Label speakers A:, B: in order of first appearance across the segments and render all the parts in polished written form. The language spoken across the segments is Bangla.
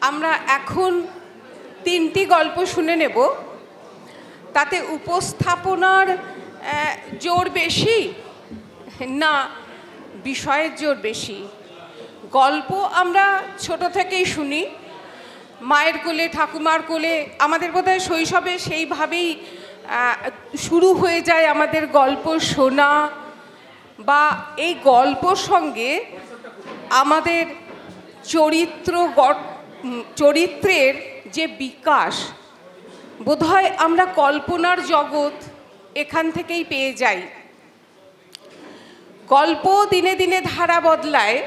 A: আমরা এখন তিনটি গল্প শুনে নেব। তাতে উপস্থাপনার জোর বেশি না বিষয়ের জোর বেশি? গল্প আমরা ছোট থেকেই শুনি, মায়ের কোলে, ঠাকুমার কোলে। আমাদের বোধহয় শৈশবে সেইভাবেই শুরু হয়ে যায় আমাদের গল্প শোনা, বা এই গল্পর সঙ্গে আমাদের চরিত্রের যে বিকাশ, বোধহয় আমরা কল্পনার জগৎ এখান থেকেই পেয়ে যাই। গল্প দিনে দিনে ধারা বদলায়।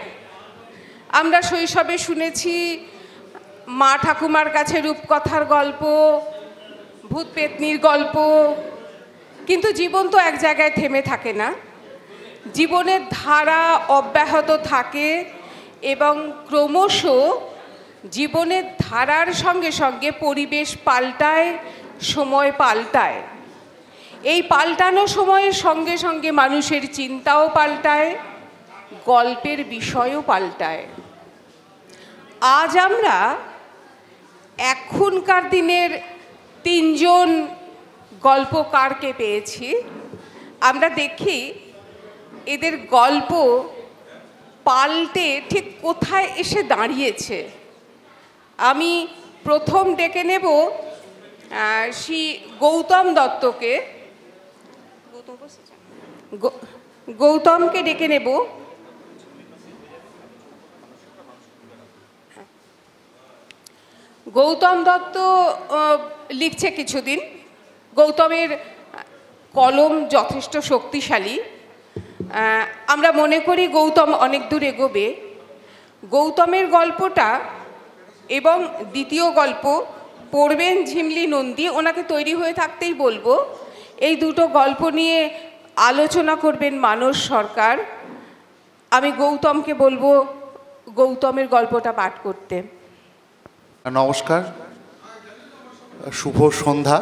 A: আমরা শৈশবে শুনেছি মা ঠাকুমার কাছে রূপকথার গল্প, ভূত পেতনির গল্প, কিন্তু জীবন তো এক জায়গায় থেমে থাকে না। জীবনের ধারা অব্যাহত থাকে এবং ক্রমশ জীবনের ধারার সঙ্গে সঙ্গে পরিবেশ পাল্টায়, সময় পাল্টায়। এই পাল্টানো সময়ের সঙ্গে সঙ্গে মানুষের চিন্তাও পাল্টায়, গল্পের বিষয়ও পাল্টায়। আজ আমরা এখনকার দিনের তিনজন গল্পকারকে পেয়েছি। আমরা দেখি এদের গল্প পাল্টে ঠিক কোথায় এসে দাঁড়িয়েছে। আমি প্রথম ডেকে নেব শ্রী গৌতম দত্তকে। গৌতমকে ডেকে নেব। গৌতম দত্ত লিখছে কিছুদিন। গৌতমের কলম যথেষ্ট শক্তিশালী। আমরা মনে করি গৌতম অনেক দূর এগোবে। গৌতমের গল্পটা এবং দ্বিতীয় গল্প পড়বেন ঝিমলি নন্দী। ওনাকে তৈরি হয়ে থাকতেই বলবো। এই দুটো গল্প নিয়ে আলোচনা করবেন মানস সরকার। আমি গৌতমকে বলবো গৌতমের গল্পটা পাঠ করতে।
B: নমস্কার, শুভ সন্ধ্যা।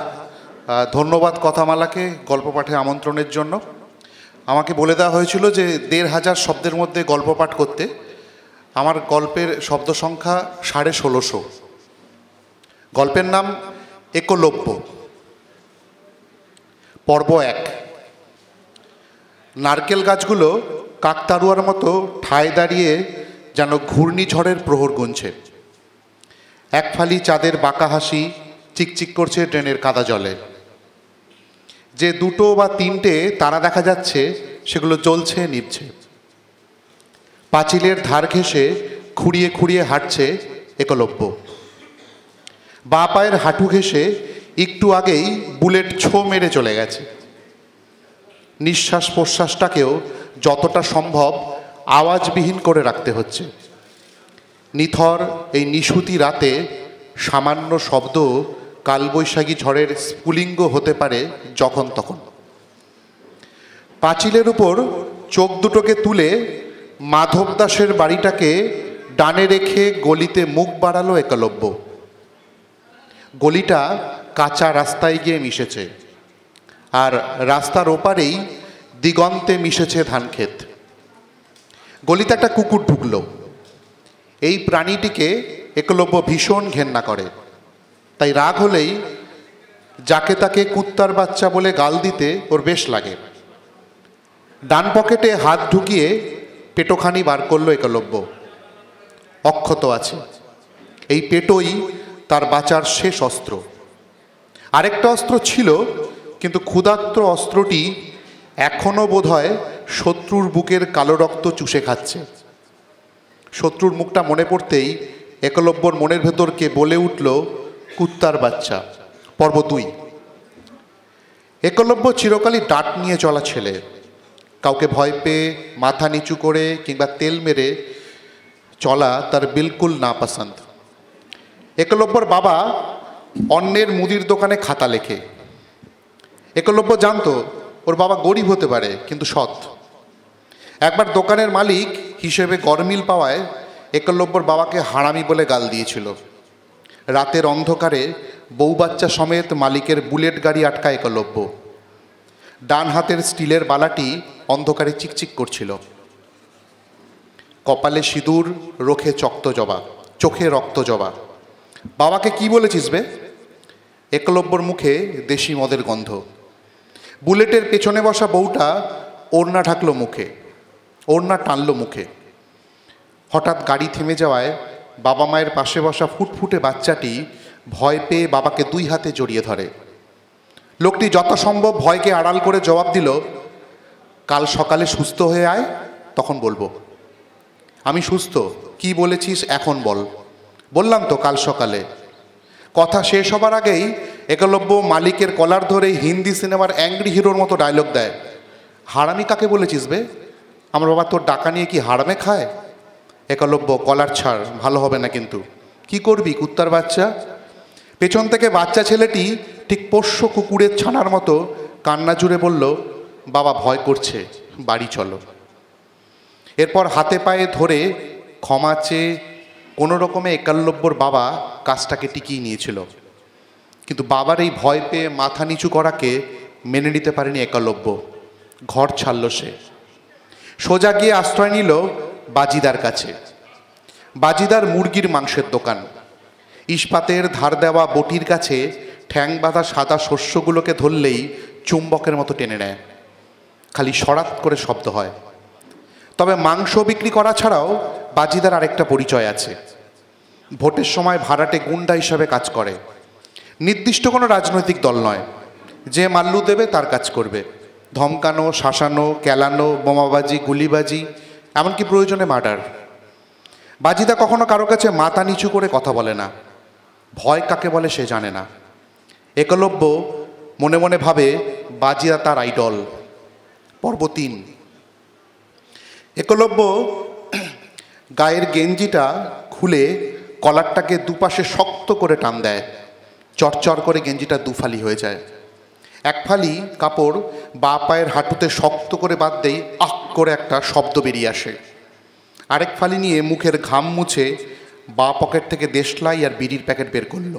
B: ধন্যবাদ কথামালাকে গল্প পাঠে আমন্ত্রণের জন্য। আমাকে বলে দেওয়া হয়েছিল যে ১৫০০ শব্দের মধ্যে গল্প পাঠ করতে। আমার গল্পের শব্দ সংখ্যা ১৬৫০। গল্পের নাম একলব্য। পর্ব ১। নারকেল গাছগুলো কাকতাড়ুয়ার মতো ঠায় দাঁড়িয়ে যেন ঘূর্ণিঝড়ের প্রহর গুনছে। এক ফালি চাঁদের বাঁকা হাসি চিকচিক করছে ড্রেনের কাদা জলে। যে দুটো বা তিনটে তারা দেখা যাচ্ছে সেগুলো জ্বলছে নিভছে। পাঁচিলের ধার ঘেঁষে খুঁড়িয়ে খুঁড়িয়ে হাঁটছে একলব্য। বাঁ পায়ের হাঁটু ঘেঁষে একটু আগেই বুলেট ছো মেরে চলে গেছে। নিঃশ্বাস প্রশ্বাসটাকেও যতটা সম্ভব আওয়াজবিহীন করে রাখতে হচ্ছে। নিথর এই নিশুতি রাতে সামান্য শব্দ কালবৈশাখী ঝড়ের স্ফুলিঙ্গ হতে পারে যখন তখন। পাঁচিলের উপর চোখ দুটোকে তুলে মাধব দাসের বাড়িটাকে ডানে রেখে গলিতে মুখ বাড়ালো একলব্য। গলিটা কাঁচা রাস্তায় গিয়ে মিশেছে, আর রাস্তার ওপারেই দিগন্তে মিশেছে ধানক্ষেত। গলিতে একটা কুকুর ঢুকলো। এই প্রাণীটিকে একলব্য ভীষণ ঘেন্না করে। তাই রাগ হলেই যাকে তাকে কুত্তার বাচ্চা বলে গাল দিতে ওর বেশ লাগে। ডান পকেটে হাত ঢুকিয়ে পেটোখানি বার করলো একলব্য। অক্ষত আছে। এই পেটোই তার বাঁচার শেষ অস্ত্র। আরেকটা অস্ত্র ছিল, কিন্তু ক্ষুধার্ত অস্ত্রটি এখনো বোধহয় শত্রুর বুকের কালো রক্ত চুষে খাচ্ছে। শত্রুর মুখটা মনে পড়তেই একলব্যর মনের ভেতরকে বলে উঠল কুত্তার বাচ্চা। পর্ব ২। একলব্য চিরকালই ডাট নিয়ে চলা ছেলে। কাউকে ভয় পেয়ে মাথা নিচু করে কিংবা তেল মেরে চলা তার বিলকুল না পছন্দ। একলব্যর বাবা অন্যের মুদির দোকানে খাতা লেখে। একলব্য জানতো ওর বাবা গরিব হতে পারে, কিন্তু সৎ। একবার দোকানের মালিক হিসেবে গরমিল পাওয়ায় একলব্যর বাবাকে হারামি বলে গাল দিয়েছিল। রাতের অন্ধকারে বউ বাচ্চা সমেত মালিকের বুলেট গাড়ি আটকায় একলব্য। ডান হাতের স্টিলের বালাটি অন্ধকারে চিকচিক করছিল। কপালে সিঁদুর, চোখে রক্ত জবা। বাবাকে কি বলেছিস বে? একলব্যর মুখে দেশি মদের গন্ধ। বুলেটের পেছনে বসা বউটা ওড়না ঢাকলো মুখে, ওড়না টানলো মুখে। হঠাৎ গাড়ি থেমে যাওয়ায় বাবা মায়ের পাশে বসা ফুটফুটে বাচ্চাটি ভয় পেয়ে বাবাকে দুই হাতে জড়িয়ে ধরে। লোকটি যথাসম্ভব ভয়কে আড়াল করে জবাব দিল, কাল সকালে সুস্থ হয়ে আয়, তখন বলবো। আমি সুস্থ, কি বলেছিস এখন বল। বললাম তো কাল সকালে। কথা শেষ হবার আগেই একলব্য মালিকের কলার ধরে হিন্দি সিনেমার অ্যাংরি হিরোর মতো ডায়লগ দেয়, হারামি কাকে বলেছিস বে? আমার বাবা তোর ডাকা নিয়ে কি হারামে খায়? একলব্য, কলার ছাড়, ভালো হবে না কিন্তু। কি করবি কুত্তার বাচ্চা? পেছন থেকে বাচ্চা ছেলেটি ঠিক পোষ্য কুকুরের ছানার মতো কান্না জুড়ে বলল, বাবা ভয় করছে, বাড়ি চলো। এরপর হাতে পায়ে ধরে ক্ষমা চেয়ে কোনো রকমে একলব্যর বাবা কাজটাকে টিকিয়ে নিয়েছিল। কিন্তু বাবার এই ভয় পেয়ে মাথা নিচু করাকে মেনে নিতে পারেনি একলব্য। ঘর ছাড়ল সে, সোজা গিয়ে আশ্রয় নিল বাজিদার কাছে। বাজিদার মুরগির মাংসের দোকান। ইস্পাতের ধার দেওয়া বটির কাছে ঠ্যাং বাঁধা সাদা শস্যগুলোকে ধরলেই চুম্বকের মতো টেনে নেয়, খালি সরাত করে শব্দ হয়। তবে মাংস বিক্রি করা ছাড়াও বাজিদার আরেকটা পরিচয় আছে। ভোটের সময় ভাড়াটে গুন্ডা হিসাবে কাজ করে। নির্দিষ্ট কোনো রাজনৈতিক দল নয়, যে মাল্লু দেবে তার কাজ করবে। ধমকানো, শাসানো, কেলানো, বোমাবাজি, গুলিবাজি, এমনকি প্রয়োজনে মার্ডার। বাজিদা কখনো কারো কাছে মাথা নিচু করে কথা বলে না, ভয় কাকে বলে সে জানে না। একলব্য মনে মনে ভাবে বাজিদা তার আইডল। পর্ব 3। একলব্য গায়ের গেঞ্জিটা খুলে কলারটাকে দুপাশে শক্ত করে টান দেয়। চরচর করে গেঞ্জিটা দুফালি হয়ে যায়। এক ফালি কাপড় বা পায়ের হাঁটুতে শক্ত করে বাঁধতেই আক করে একটা শব্দ বেরিয়ে আসে। আরেক ফালি নিয়ে মুখের ঘাম মুছে বা পকেট থেকে দেশলাই আর বিড়ির প্যাকেট বের করল।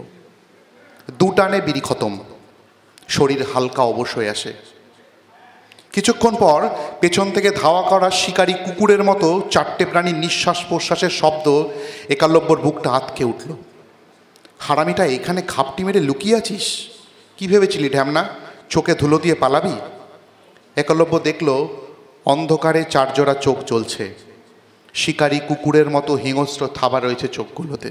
B: দু টানে বিড়ি খতম। শরীর হালকা অবশ হয়ে আসে। কিছুক্ষণ পর পেছন থেকে ধাওয়া করা শিকারী কুকুরের মতো চারটে প্রাণীর নিঃশ্বাস প্রশ্বাসের শব্দ একলব্যর বুকটা আঁতকে উঠল। হারামিটা এখানে ঘাপটি মেরে লুকিয়ে আছিস? কি ভেবেছিলি ঢ্যামনা, চোখে ধুলো দিয়ে পালাবি? একলব্য দেখল অন্ধকারে চারজোড়া চোখ জ্বলছে। শিকারী কুকুরের মতো হিংস্র থাবা রয়েছে চোখগুলোতে।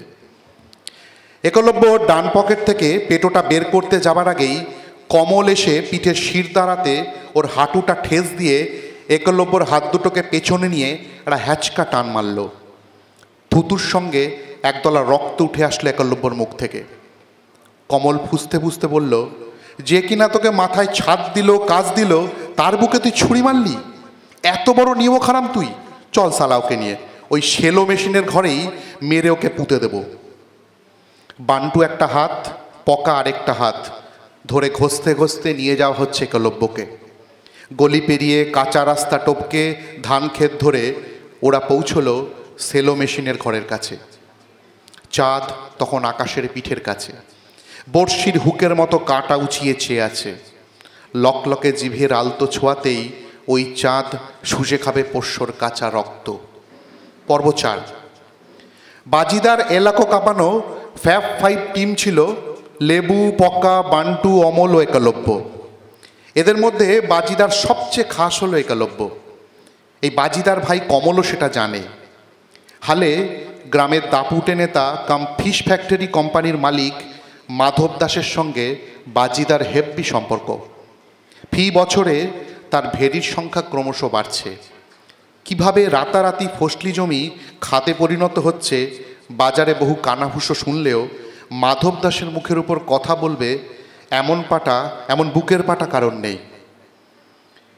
B: একলব্য ডান পকেট থেকে পেটোটা বের করতে যাবার আগেই কমল এসে পিঠের শির দাঁড়াতে ওর হাঁটুটা ঠেস দিয়ে একলব্যর হাত দুটোকে পেছনে নিয়ে একটা হ্যাচকা টান মারল। থুতুর সঙ্গে একদলা রক্ত উঠে আসলো একলব্যর মুখ থেকে। কমল ফুসতে ফুসতে বলল, যে কিনা তোকে মাথায় ছাদ দিল, কাজ দিল, তার বুকে তুই ছুরি মারলি? এত বড় নিয়ম খারাপ তুই? চল সালা ওকে নিয়ে ওই সেলো মেশিনের ঘরেই মেরে ওকে পুঁতে দেব। বান্টু একটা হাত, পকা আরেকটা হাত ধরে ঘষতে ঘষতে নিয়ে যাওয়া হচ্ছে একলব্যকে। গলি পেরিয়ে কাঁচা রাস্তা টপকে ধান ক্ষেত ধরে ওরা পৌঁছলো সেলো মেশিনের ঘরের কাছে। চাঁদ তখন আকাশের পিঠের কাছে, বড়শির হুকের মতো কাঁটা উঁচিয়ে চেয়ে আছে। লকলকে জিভের আলতো ছোঁয়াতেই ওই চাঁদ শুষে খাবে পোষ্যর কাঁচা রক্ত। পর্ব 4। বাজিদার এলাকা কাঁপানো ফ্যাব 5 টিম ছিল লেবু, পকা, বান্টু, অমল ও একলব্য। এদের মধ্যে বাজিদার সবচেয়ে খাস হলো একলব্য। এই বাজিদার ভাই কমলও সেটা জানে। হালে গ্রামের দাপুটে নেতা কাম ফিশ ফ্যাক্টরি কোম্পানির মালিক মাধব দাসের সঙ্গে বাজিদার হেব্বি সম্পর্ক। ফি বছরে তার ভেরির সংখ্যা ক্রমশ বাড়ছে। কিভাবে রাতারাতি ফসলি জমি খাতে পরিণত হচ্ছে বাজারে বহু কানাভূষো শুনলেও মাধব দাসের মুখের উপর কথা বলবে এমন বুকের পাটা কারণ নেই।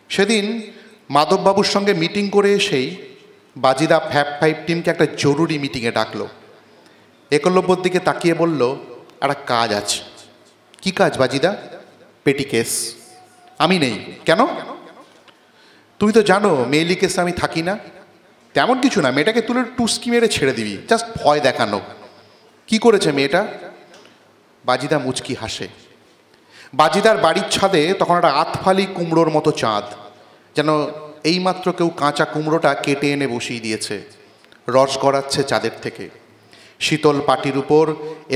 B: সেদিন মাধববাবুর সঙ্গে মিটিং করে এসেই বাজিদা ফ্যাব 5 টিমকে একটা জরুরি মিটিংয়ে ডাকলো। একলব্যর দিকে তাকিয়ে বলল, একটা কাজ আছে। কি কাজ বাজিদা? পেটি কেস। আমি নেই। কেন? তুমি তো জানো মেইলি কেসে আমি থাকি না। তেমন কিছু না, মেয়েটাকে তুলে টুস্কি মেরে ছেড়ে দিবি, জাস্ট ভয় দেখানো। কি করেছে মেয়েটা? বাজিদা মুচকি হাসে। বাজিদার বাড়ির ছাদে তখন একটা আতফালি কুমড়োর মতো চাঁদ, যেন এইমাত্র কেউ কাঁচা কুমড়োটা কেটে এনে বসিয়ে দিয়েছে। রস গড়াচ্ছে চাঁদের থেকে। শীতল পাটির উপর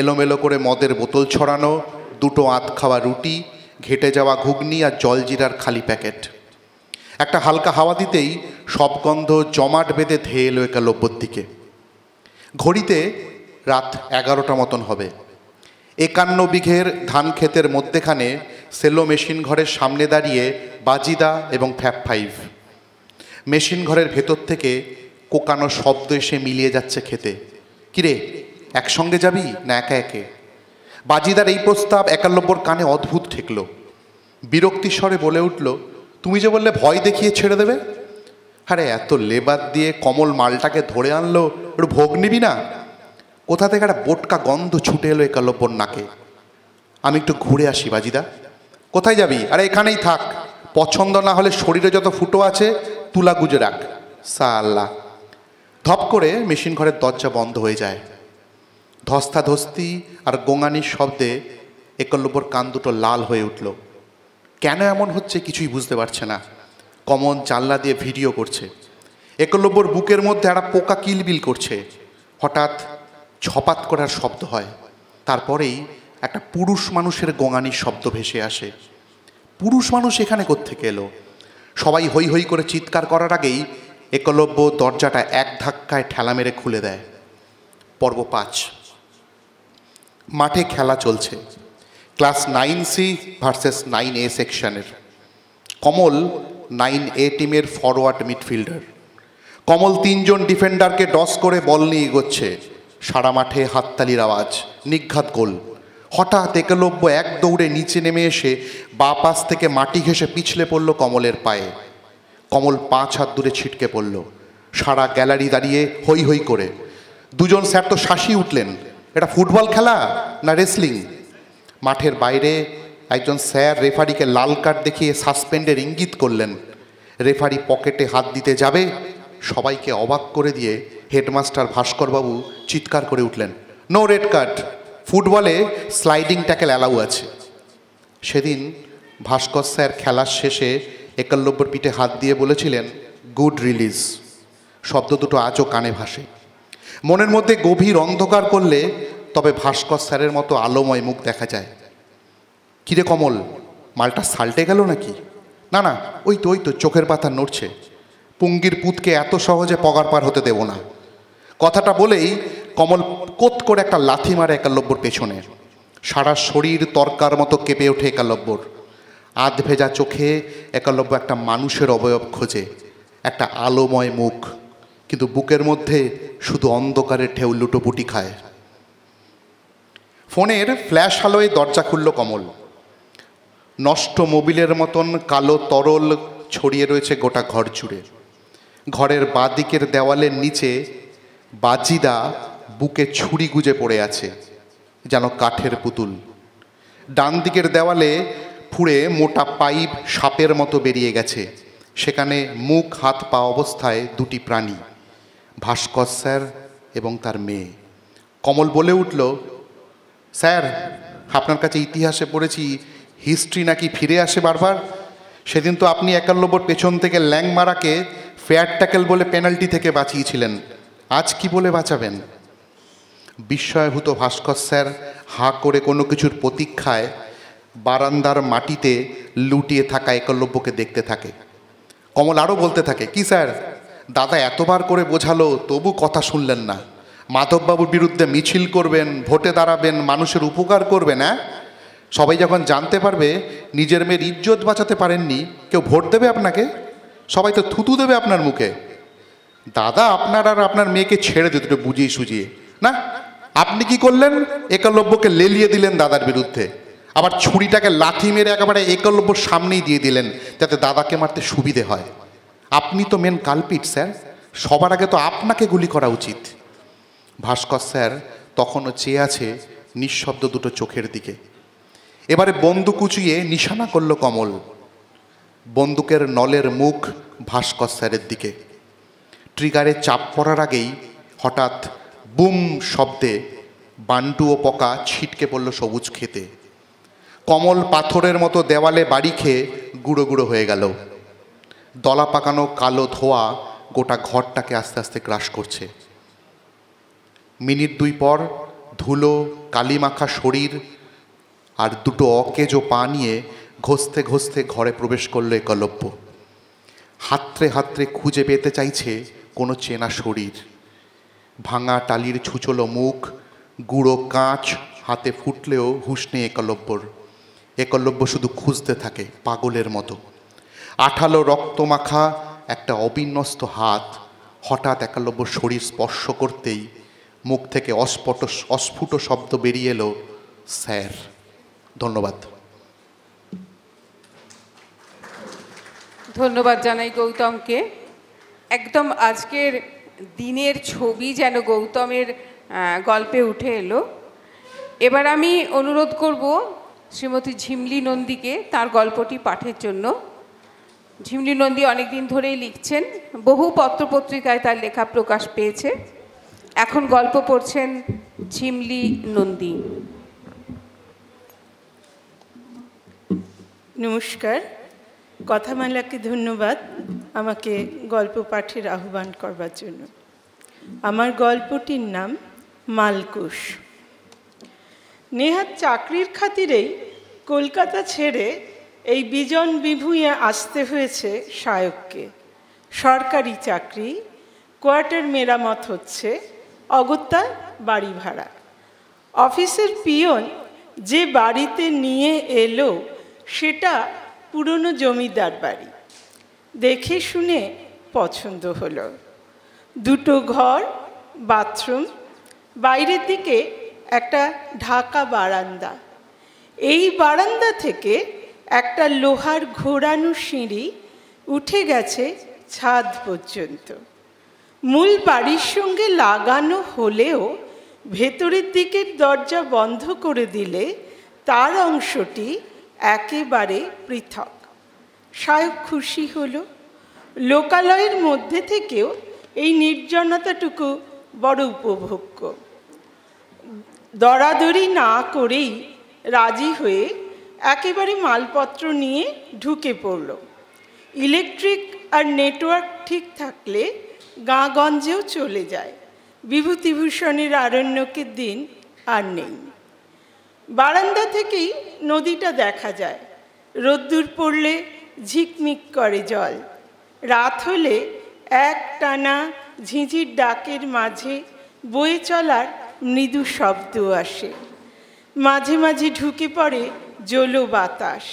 B: এলোমেলো করে মদের বোতল ছড়ানো, দুটো আধ খাওয়া রুটি, ঘেটে যাওয়া ঘুগনি আর জলজিরার খালি প্যাকেট। একটা হালকা হাওয়া দিতেই সব গন্ধ জমাট বেঁধে ধেয়ে এলো একলব্যর দিকে। ঘড়িতে রাত 11টা মতন হবে। 51 বিঘের ধান ক্ষেতের মধ্যেখানে সেলো মেশিন ঘরের সামনে দাঁড়িয়ে বাজিদা এবং ফ্যাপ 5। মেশিন ঘরের ভেতর থেকে কোকানো শব্দ এসে মিলিয়ে যাচ্ছে খেতে। কিরে, একসঙ্গে যাবি না একা একে? বাজিদার এই প্রস্তাব একলব্যর কানে অদ্ভুত ঠেকল। বিরক্তির স্বরে বলে উঠল, তুমি যে বললে ভয় দেখিয়ে ছেড়ে দেবে। আরে এত লেবার দিয়ে কমল মালটাকে ধরে আনলো, একটু ভোগ নিবি না? কোথা থেকে একটা বোটকা গন্ধ ছুটে এলো একলব্যর নাকে। আমি একটু ঘুরে আসি বাজিদা। কোথায় যাবি? আরে এখানেই থাক, পছন্দ না হলে শরীরে যত ফুটো আছে তুলা গুজে রাখ। সাল্লা। ধপ করে মেশিন ঘরের দরজা বন্ধ হয়ে যায়। ধস্তাধস্তি আর গোঙানির শব্দে একলব্যর কান দুটো লাল হয়ে উঠল। কেন এমন হচ্ছে কিছুই বুঝতে পারছে না। কমন জানলা দিয়ে ভিডিও করছে। একলব্যর বুকের মধ্যে একটা পোকা কিলবিল করছে। হঠাৎ ছপাত করার শব্দ হয়। তারপরেই একটা পুরুষ মানুষের গোঙানির শব্দ ভেসে আসে। পুরুষ মানুষ এখানে কোত্থেকে এলো? সবাই হৈ হৈ করে চিৎকার করার আগেই একলব্য দরজাটা এক ধাক্কায় ঠেলা মেরে খুলে দেয়। পর্ব 5। মাঠে খেলা চলছে। ক্লাস 9C ভার্সেস 9A সেকশনের। কমল 9A টিমের ফরওয়ার্ড মিডফিল্ডার। কমল 3 জন ডিফেন্ডারকে ডস করে বল নিয়ে এগোচ্ছে। সারা মাঠে হাততালির আওয়াজ, নিঘাত গোল। হঠাৎ একলব্য এক দৌড়ে নিচে নেমে এসে বাঁ পাশ থেকে মাটি ঘেঁষে পিছলে পড়ল কমলের পায়ে। কমল 5 হাত দূরে ছিটকে পড়ল। সারা গ্যালারি দাঁড়িয়ে হৈ হৈ করে। দুজন স্যার তো শাসিয়ে উঠলেন, এটা ফুটবল খেলা না রেসলিং? মাঠের বাইরে একজন স্যার রেফারিকে লাল কার্ড দেখিয়ে সাসপেন্ডের ইঙ্গিত করলেন। রেফারি পকেটে হাত দিতে যাবে, সবাইকে অবাক করে দিয়ে হেডমাস্টার ভাস্করবাবু চিৎকার করে উঠলেন, নো রেড কার্ড, ফুটবলে স্লাইডিং ট্যাকেল অ্যালাউ আছে। সেদিন ভাস্কর স্যার খেলার শেষে একলব্যর পিঠে হাত দিয়ে বলেছিলেন, গুড রিলিজ। শব্দ দুটো আজও কানে ভাসে। মনের মধ্যে গভীর অন্ধকার করলে তবে ভাস্কর স্যারের মতো আলোময় মুখ দেখা যায়। কিরে কমল, মালটা সাল্টে গেল নাকি? না না, ওই তো চোখের পাতা নড়ছে। পুঙ্গির পুতকে এত সহজে পগার পার হতে দেব না। কথাটা বলেই কমল কোত করে একটা লাথি মারে একলব্যর পেছনে। সারা শরীর তরকার মতো কেঁপে ওঠে একলব্যর। আধ ভেজা চোখে একলব্য একটা মানুষের অবয়ব খোঁজে, একটা আলোময় মুখ, কিন্তু বুকের মধ্যে শুধু অন্ধকারের ঢেউ লুটোপুটি খায়। ফোনের ফ্ল্যাশ আলোয় দরজা খুলল কমল। নষ্ট মোবিলের মতন কালো তরল ছড়িয়ে রয়েছে গোটা ঘর জুড়ে। ঘরের বাঁদিকের দেওয়ালের নিচে বাজিদা বুকে ছুরি গুজে পড়ে আছে, যেন কাঠের পুতুল। ডান দিকের দেওয়ালে ফুঁড়ে মোটা পাইপ সাপের মতো বেরিয়ে গেছে। সেখানে মুখ হাত পা অবস্থায় দুটি প্রাণী, ভাস্কর স্যার এবং তার মেয়ে। কমল বলে উঠল, স্যার, আপনার কাছে ইতিহাসে পড়েছি হিস্ট্রি নাকি ফিরে আসে বারবার। সেদিন তো আপনি একলব্যর পেছন থেকে ল্যাং মারাকে ফেয়ার ট্যাকেল বলে পেনাল্টি থেকে বাঁচিয়েছিলেন, আজ কি বলে বাঁচাবেন? বিস্ময়ভূত ভাস্কর স্যার হাঁ করে কোনো কিছুর প্রতীক্ষায় বারান্দার মাটিতে লুটিয়ে থাকা একলব্যকে দেখতে থাকে। কমল আরও বলতে থাকে, কি স্যার, দাদা এতবার করে বোঝালো তবু কথা শুনলেন না। মাধববাবুর বিরুদ্ধে মিছিল করবেন, ভোটে দাঁড়াবেন, মানুষের উপকার করবেন। হ্যাঁ, সবাই যখন জানতে পারবে নিজের মেয়ের ইজ্জত বাঁচাতে পারেননি, কেউ ভোট দেবে আপনাকে? সবাই তো থুতু দেবে আপনার মুখে। দাদা আপনার আর আপনার মেয়েকে ছেড়ে দিতে বুঝিয়ে সুঝিয়ে না, আপনি কি করলেন? একলব্যকে লেলিয়ে দিলেন দাদার বিরুদ্ধে। আবার ছুরিটাকে লাথি মেরে একেবারে একলব্যর সামনেই দিয়ে দিলেন, যাতে দাদাকে মারতে সুবিধে হয়। আপনি তো মেন কালপিট স্যার, সবার আগে তো আপনাকে গুলি করা উচিত। ভাস্কর স্যার তখনও চেয়ে আছে নিঃশব্দ দুটো চোখের দিকে। এবারে বন্দুক উঁচিয়ে নিশানা করল কমল। বন্দুকের নলের মুখ ভাস্কর স্যারের দিকে। ট্রিগারে চাপ পড়ার আগেই হঠাৎ বুম শব্দে বান্টু ও পকা ছিটকে পড়ল সবুজ খেতে। কমল পাথরের মতো দেওয়ালে বাড়ি খেয়ে গুঁড়ো গুঁড়ো হয়ে গেল। দলা পাকানো কালো ধোঁয়া গোটা ঘরটাকে আস্তে আস্তে গ্রাস করছে। মিনিট 2 পর ধুলো কালিমাখা শরীর আর দুটো অকেজো পা নিয়ে ঘষতে ঘষতে ঘরে প্রবেশ করলো একলব্য। হাতড়ে হাতড়ে খুঁজে পেতে চাইছে কোনো চেনা শরীর। ভাঙা টালির ছুচলো মুখ, গুঁড়ো কাঁচ হাতে ফুটলেও হুঁশ নেই একলব্যর। একলব্য শুধু খুঁজতে থাকে পাগলের মতো। আঠালো রক্তমাখা একটা অবিন্যস্ত হাত হঠাৎ একলব্য শরীর স্পর্শ করতেই মুখ থেকে অস্ফুট শব্দ বেরিয়ে এলো, স্যার। ধন্যবাদ।
A: ধন্যবাদ জানাই গৌতমকে। একদম আজকের দিনের ছবি যেন গৌতমের গল্পে উঠে এলো। এবার আমি অনুরোধ করব শ্রীমতী ঝিমলি নন্দীকে তার গল্পটি পাঠের জন্য। ঝিমলি নন্দী অনেকদিন ধরেই লিখছেন, বহু পত্রপত্রিকায় তার লেখা প্রকাশ পেয়েছে। এখন গল্প পড়ছেন ঝিমলি নন্দী।
C: নমস্কার। কথামালাকে ধন্যবাদ আমাকে গল্প পাঠের আহ্বান করবার জন্য। আমার গল্পটির নাম মালকুশ। নেহাত চাকরির খাতিরেই কলকাতা ছেড়ে এই বিজন বিভুঁইয়ে আসতে হয়েছে সায়ককে। সরকারি চাকরি, কোয়ার্টার মেরামত হচ্ছে, অগত্যা বাড়ি ভাড়া। অফিসের পিয়ন যে বাড়িতে নিয়ে এলো সেটা পুরনো জমিদার বাড়ি। দেখে শুনে পছন্দ হলো। দুটো ঘর, বাথরুম, বাইরের দিকে একটা ঢাকা বারান্দা। এই বারান্দা থেকে একটা লোহার ঘোরানো সিঁড়ি উঠে গেছে ছাদ পর্যন্ত। মূল বাড়ির সঙ্গে লাগানো হলেও ভেতরের দিকের দরজা বন্ধ করে দিলে তার অংশটি একেবারে পৃথক। সায়ক খুশি হলো। লোকালয়ের মধ্যে থেকেও এই নির্জনতাটুকু বড় উপভোগ্য। দরাদরি না করেই রাজি হয়ে একেবারে মালপত্র নিয়ে ঢুকে পড়ল। ইলেকট্রিক আর নেটওয়ার্ক ঠিক থাকলে গাঁগঞ্জেও চলে যায়। বিভূতিভূষণের আরণ্যকের দিন আর নেই। বারান্দা থেকেই নদীটা দেখা যায়। রোদ্দুর পড়লে ঝিকমিক করে জল। রাত হলে এক টানা ঝিঁঝির ডাকের মাঝে বয়ে চলার মৃদু শব্দ আসে। মাঝে মাঝে ঢুকে পড়ে জলো বাতাস,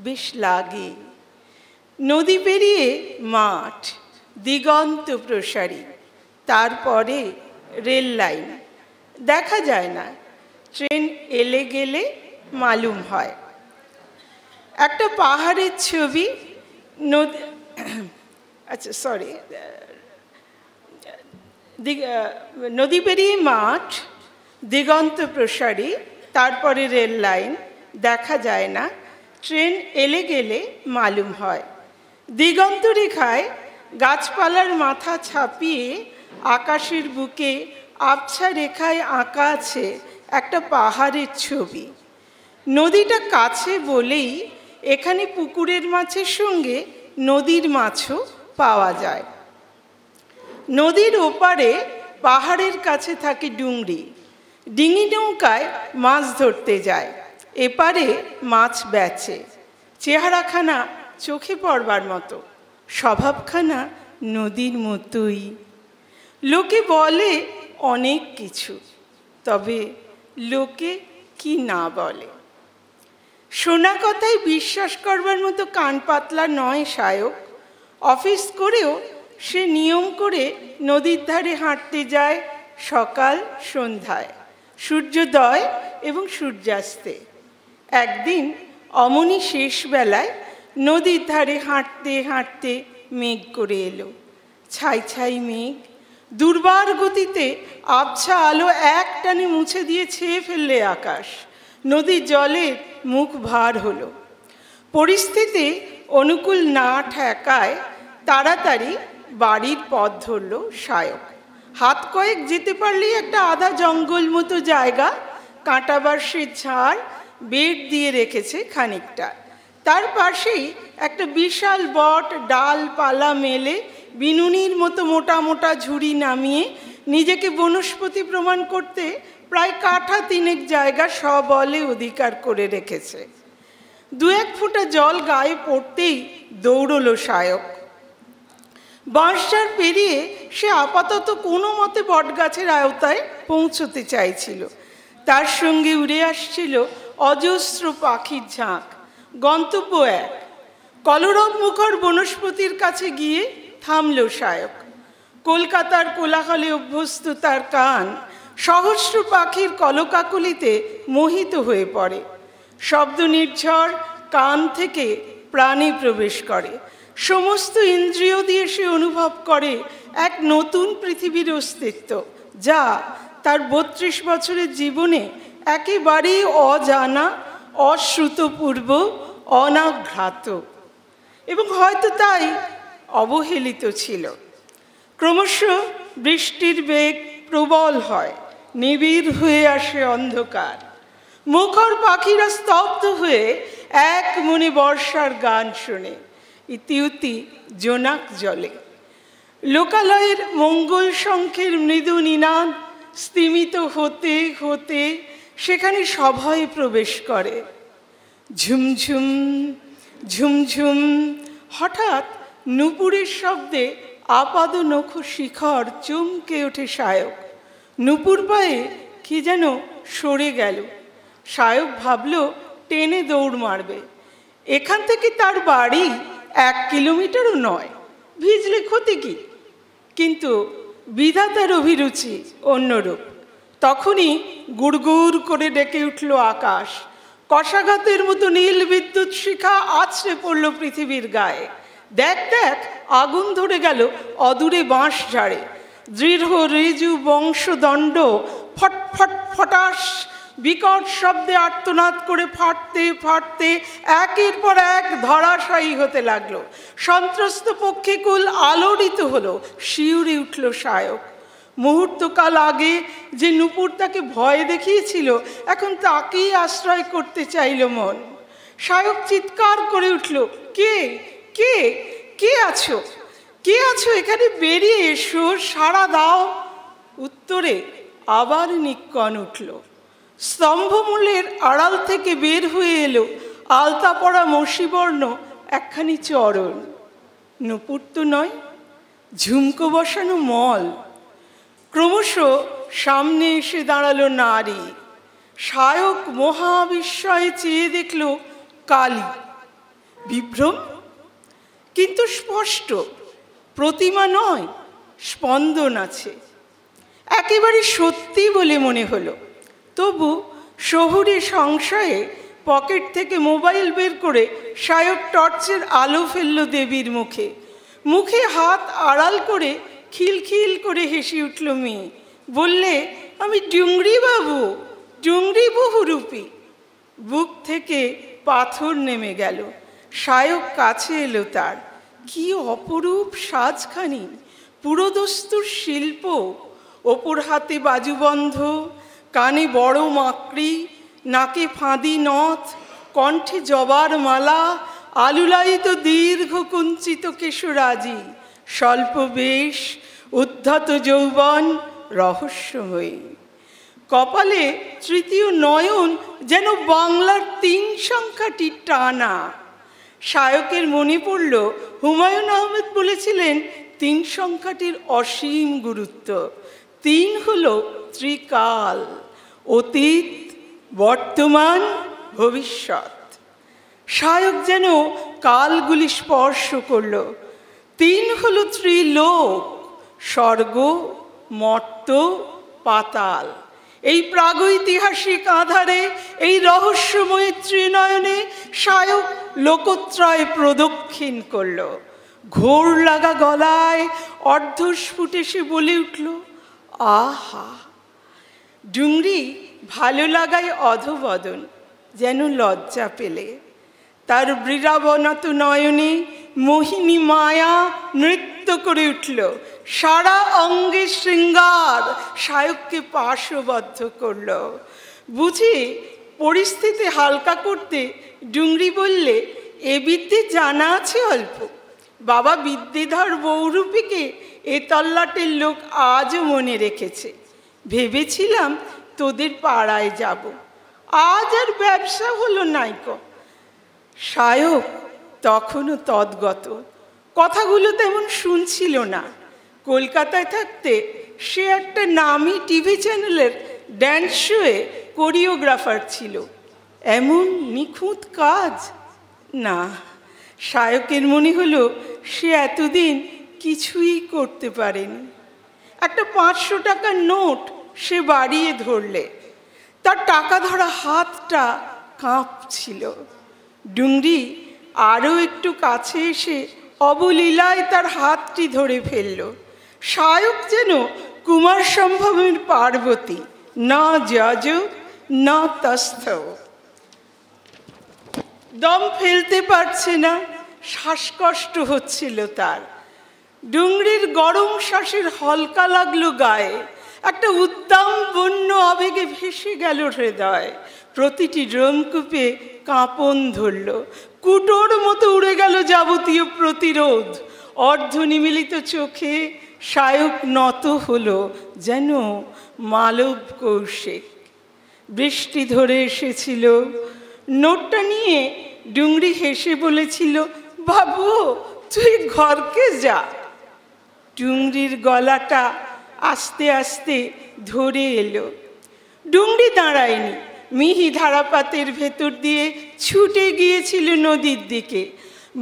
C: বেশ লাগে। নদী পেরিয়ে মাঠ, দিগন্ত প্রসারী, তারপরে রেল লাইন। দেখা যায় না, ট্রেন এলে গেলে মালুম হয়। একটা পাহাড়ের ছবি, নদী, আচ্ছা সরি, নদী পেরিয়ে মাঠ, দিগন্ত প্রসারী, তারপরে রেল লাইন। দেখা যায় না, ট্রেন এলে গেলে মালুম হয়। দিগন্ত রেখায় গাছপালার মাথা ছাপিয়ে আকাশের বুকে আবছা রেখায় আঁকা আছে একটা পাহাড়ের ছবি। নদীটা কাছে বলেই এখানে পুকুরের মাছের সঙ্গে নদীর মাছও পাওয়া যায়। নদীর ওপারে পাহাড়ের কাছে থাকে ডুংরি। ডিঙি নৌকায় মাছ ধরতে যায়, এপারে মাছ বেচে। চেহারাখানা চোখে পড়বার মতো, স্বভাবখানা নদীর মতোই। লোকে বলে অনেক কিছু, তবে লোকে কি না বলে। শোনা কথায় বিশ্বাস করবার মতো কান পাতলা নয় সায়ক। অফিস করেও সে নিয়ম করে নদীর ধারে হাঁটতে যায় সকাল সন্ধ্যায়, সূর্যোদয় এবং সূর্যাস্তে। একদিন অমনি শেষ বেলায় নদীর ধারে হাঁটতে হাঁটতে মেঘ করে এলো। ছাই ছাই মেঘ, দুর্বার গতিতে আবছা আলো এক টানে মুছে দিয়ে ছেয়ে ফেললে আকাশ। নদীর জলে মুখ ভার হলো। পরিস্থিতি অনুকূল না ঠেকায় তাড়াতাড়ি বাড়ির পথ ধরল সায়ক। হাত কয়েক যেতে পারলেই একটা আধা জঙ্গল মতো জায়গা, কাঁটা বাঁশের ঝাড় বেড দিয়ে রেখেছে খানিকটা। তার পাশেই একটা বিশাল বট ডালপালা মেলে বিনুনির মতো মোটা মোটা ঝুড়ি নামিয়ে নিজেকে বনস্পতি প্রমাণ করতে প্রায় কাঠা তিনেক জায়গা সবলে অধিকার করে রেখেছে। 2-1 ফোঁটা জল গায়ে পড়তেই দৌড়লো সায়ক। বাঁশঝাড় পেরিয়ে সে আপাতত কোনো মতে বটগাছের আওতায় পৌঁছতে চাইছিল। তার সঙ্গে উড়ে আসছিল অজস্র পাখির ঝাঁক। গন্তব্য এক। কলরব মুখর বনস্পতির কাছে গিয়ে থামল সায়ক। কলকাতার কোলাহলে অভ্যস্ত তার কান সহস্র পাখির কলকাকলিতে মোহিত হয়ে পড়ে। শব্দ নির্ঝর কান থেকে প্রাণে প্রবেশ করে। সমস্ত ইন্দ্রিয় দিয়ে সে অনুভব করে এক নতুন পৃথিবীর অস্তিত্ব, যা তার 32 বছরের জীবনে একেবারেই অজানা, অশ্রুতপূর্ব, অনাঘ্রাত এবং হয়তো তাই অবহেলিত ছিল। ক্রমশ বৃষ্টির বেগ প্রবল হয়, নিবিড় হয়ে আসে অন্ধকার। মুখর পাখিরা স্তব্ধ হয়ে এক মনে বর্ষার গান শোনে। ইতিউতি জোনাক জলে। লোকালয়ের মঙ্গল শঙ্খের মৃদু নিনাদ স্তিমিত হতে হতে সেখানে সভয়ে প্রবেশ করে। ঝুমঝুম ঝুমঝুম। হঠাৎ নূপুরের শব্দে আপাদ নখ শিখর চমকে ওঠে সায়ক। নূপুর পায়ে কি যেন সরে গেল। সায়ক ভাবল টেনে দৌড় মারবে। এখান থেকে তার বাড়ি 1 কিলোমিটারও নয়, ভিজলে ক্ষতি কি? কিন্তু বিধাতার অভিরুচি অন্যরূপ। তখনই গুড়গুড় করে ডেকে উঠল আকাশ। কষাঘাতের মতো নীল বিদ্যুৎ শিখা আছড়ে পড়ল পৃথিবীর গায়ে। দেখ দেখ, আগুন ধরে গেল অদূরে বাঁশঝাড়ে। দৃঢ় ঋজু বংশদণ্ড ফট ফট ফটাস বিকট শব্দে আর্তনাদ করে ফাটতে ফাটতে একের পর এক ধরাশায়ী হতে লাগলো। সন্ত্রস্ত পক্ষীকুল আলোড়িত হলো, শিউরে উঠল সায়ক। মুহূর্তকাল আগে যে নূপুর তাকে ভয় দেখিয়েছিল, এখন তাকেই আশ্রয় করতে চাইল মন। সায়ক চিৎকার করে উঠল, কে কে কে আছো? কে আছো এখানে? বেরিয়ে এসো, সাড়া দাও। উত্তরে আবার নিক্কণ উঠল। স্তম্ভমূলের আড়াল থেকে বের হয়ে এলো আলতা পড়া মসিবর্ণ একখানি চরণ। নূপুর তো নয়, ঝুমকো বসানো মল। ক্রমশ সামনে এসে দাঁড়ালো নারী। সায়ক মহাবিস্ময়ে চেয়ে দেখল কালী। বিভ্রম, কিন্তু স্পষ্ট। প্রতিমা নয়, স্পন্দন আছে। একেবারে সত্যি বলে মনে হলো। তবু শহুরে সংশয়ে পকেট থেকে মোবাইল বের করে সায়ক টর্চের আলো ফেলল দেবীর মুখে। মুখে হাত আড়াল করে খিলখিল করে হেসে উঠল মেয়ে। বললে, আমি ডুংরি বাবু, ডুংরি বহুরূপী। বুক থেকে পাথর নেমে গেল। সায়ক কাছে এলো তার। কি অপরূপ সাজখানি, পুরোদস্তুর শিল্প। ওপর হাতে বাজুবন্ধ, কানে বড় মাকড়ি, নাকে ফাঁদি নথ, কণ্ঠে জবার মালা, আলুলায়িত দীর্ঘ কুঞ্চিত কেশরাজি, স্বল্প বেশ, উদ্ধত যৌবন, রহস্যময়ী। কপালে তৃতীয় নয়ন যেন বাংলার 3 সংখ্যাটি টানা। সায়কের মনে পড়ল হুমায়ুন আহমেদ বলেছিলেন 3 সংখ্যাটির অসীম গুরুত্ব। 3 হলো ত্রিকাল, অতীত, বর্তমান, ভবিষ্যৎ। সায়ক যেন কালগুলি স্পর্শ করল। 3 হলো ত্রিলোক, স্বর্গ, মর্ত্য, পাতাল। এই প্রাগৈতিহাসিক আধারে, এই রহস্যময় ত্রিনয়নে সায়ক লোকত্রয় প্রদক্ষিণ করল। ঘোর লাগা গলায় অর্ধস্ফুট এসে বলে উঠল, আহা! ডুংরি ভালো লাগায় অধবদন, যেন লজ্জা পেলে। তার বৃরাবনত নয়নে মোহিনী মায়া নৃত্য করে উঠল। সারা অঙ্গে শৃঙ্গার সায়ককে পাশবদ্ধ করল। বুঝি পরিস্থিতি হালকা করতে ডুংরি বললে, এ বিদ্যে জানা আছে অল্প। বাবা বিদ্যেধর বহুরূপীকে এ তল্লাটের লোক আজও মনে রেখেছে। ভেবেছিলাম তোদের পাড়ায় যাব, আজ আর ব্যবসা হলো নাইকো। সায়ক তখনও তদ্গত, কথাগুলো তেমন শুনছিল না। কলকাতায় থাকতে সে একটা নামি টিভি চ্যানেলের ড্যান্স শোয়ে কোরিওগ্রাফার ছিল। এমন নিখুঁত কাজ না, সায়কের মনে হলো সে এতদিন কিছুই করতে পারেনি। একটা 500 টাকার নোট সে বাড়িয়ে ধরলে তার টাকা ধরা হাতটা কাঁপছিল। ডুংরি আরও একটু কাছে এসে অবলীলায় তার হাতটি ধরে ফেলল। সায়ক যেন কুমার সম্ভবের পার্বতী, না যজ না তস্থ। দম ফেলতে পারছে না, শ্বাসকষ্ট হচ্ছিল তার। ডুংরির গরম শ্বাসের হলকা লাগলো গায়ে, একটা উদ্দাম বন্য আবেগে ভেসে গেল হৃদয়। প্রতিটি রোমকূপে কাঁপন ধরল, কুটোর মতো উড়ে গেল যাবতীয় প্রতিরোধ। অর্ধনিমিলিত চোখে সায়ক নত হলো যেন মালব কৌশিক। বৃষ্টি ধরে এসেছিল। নোটটা নিয়ে ডুংরি হেসে বলেছিল, বাবু তুই ঘরকে যা। ডুংরির গলাটা আস্তে আস্তে ধরে এলো। ডুংরি দাঁড়ায়নি, মিহি ধারাপাতের ভেতর দিয়ে ছুটে গিয়েছিল নদীর দিকে।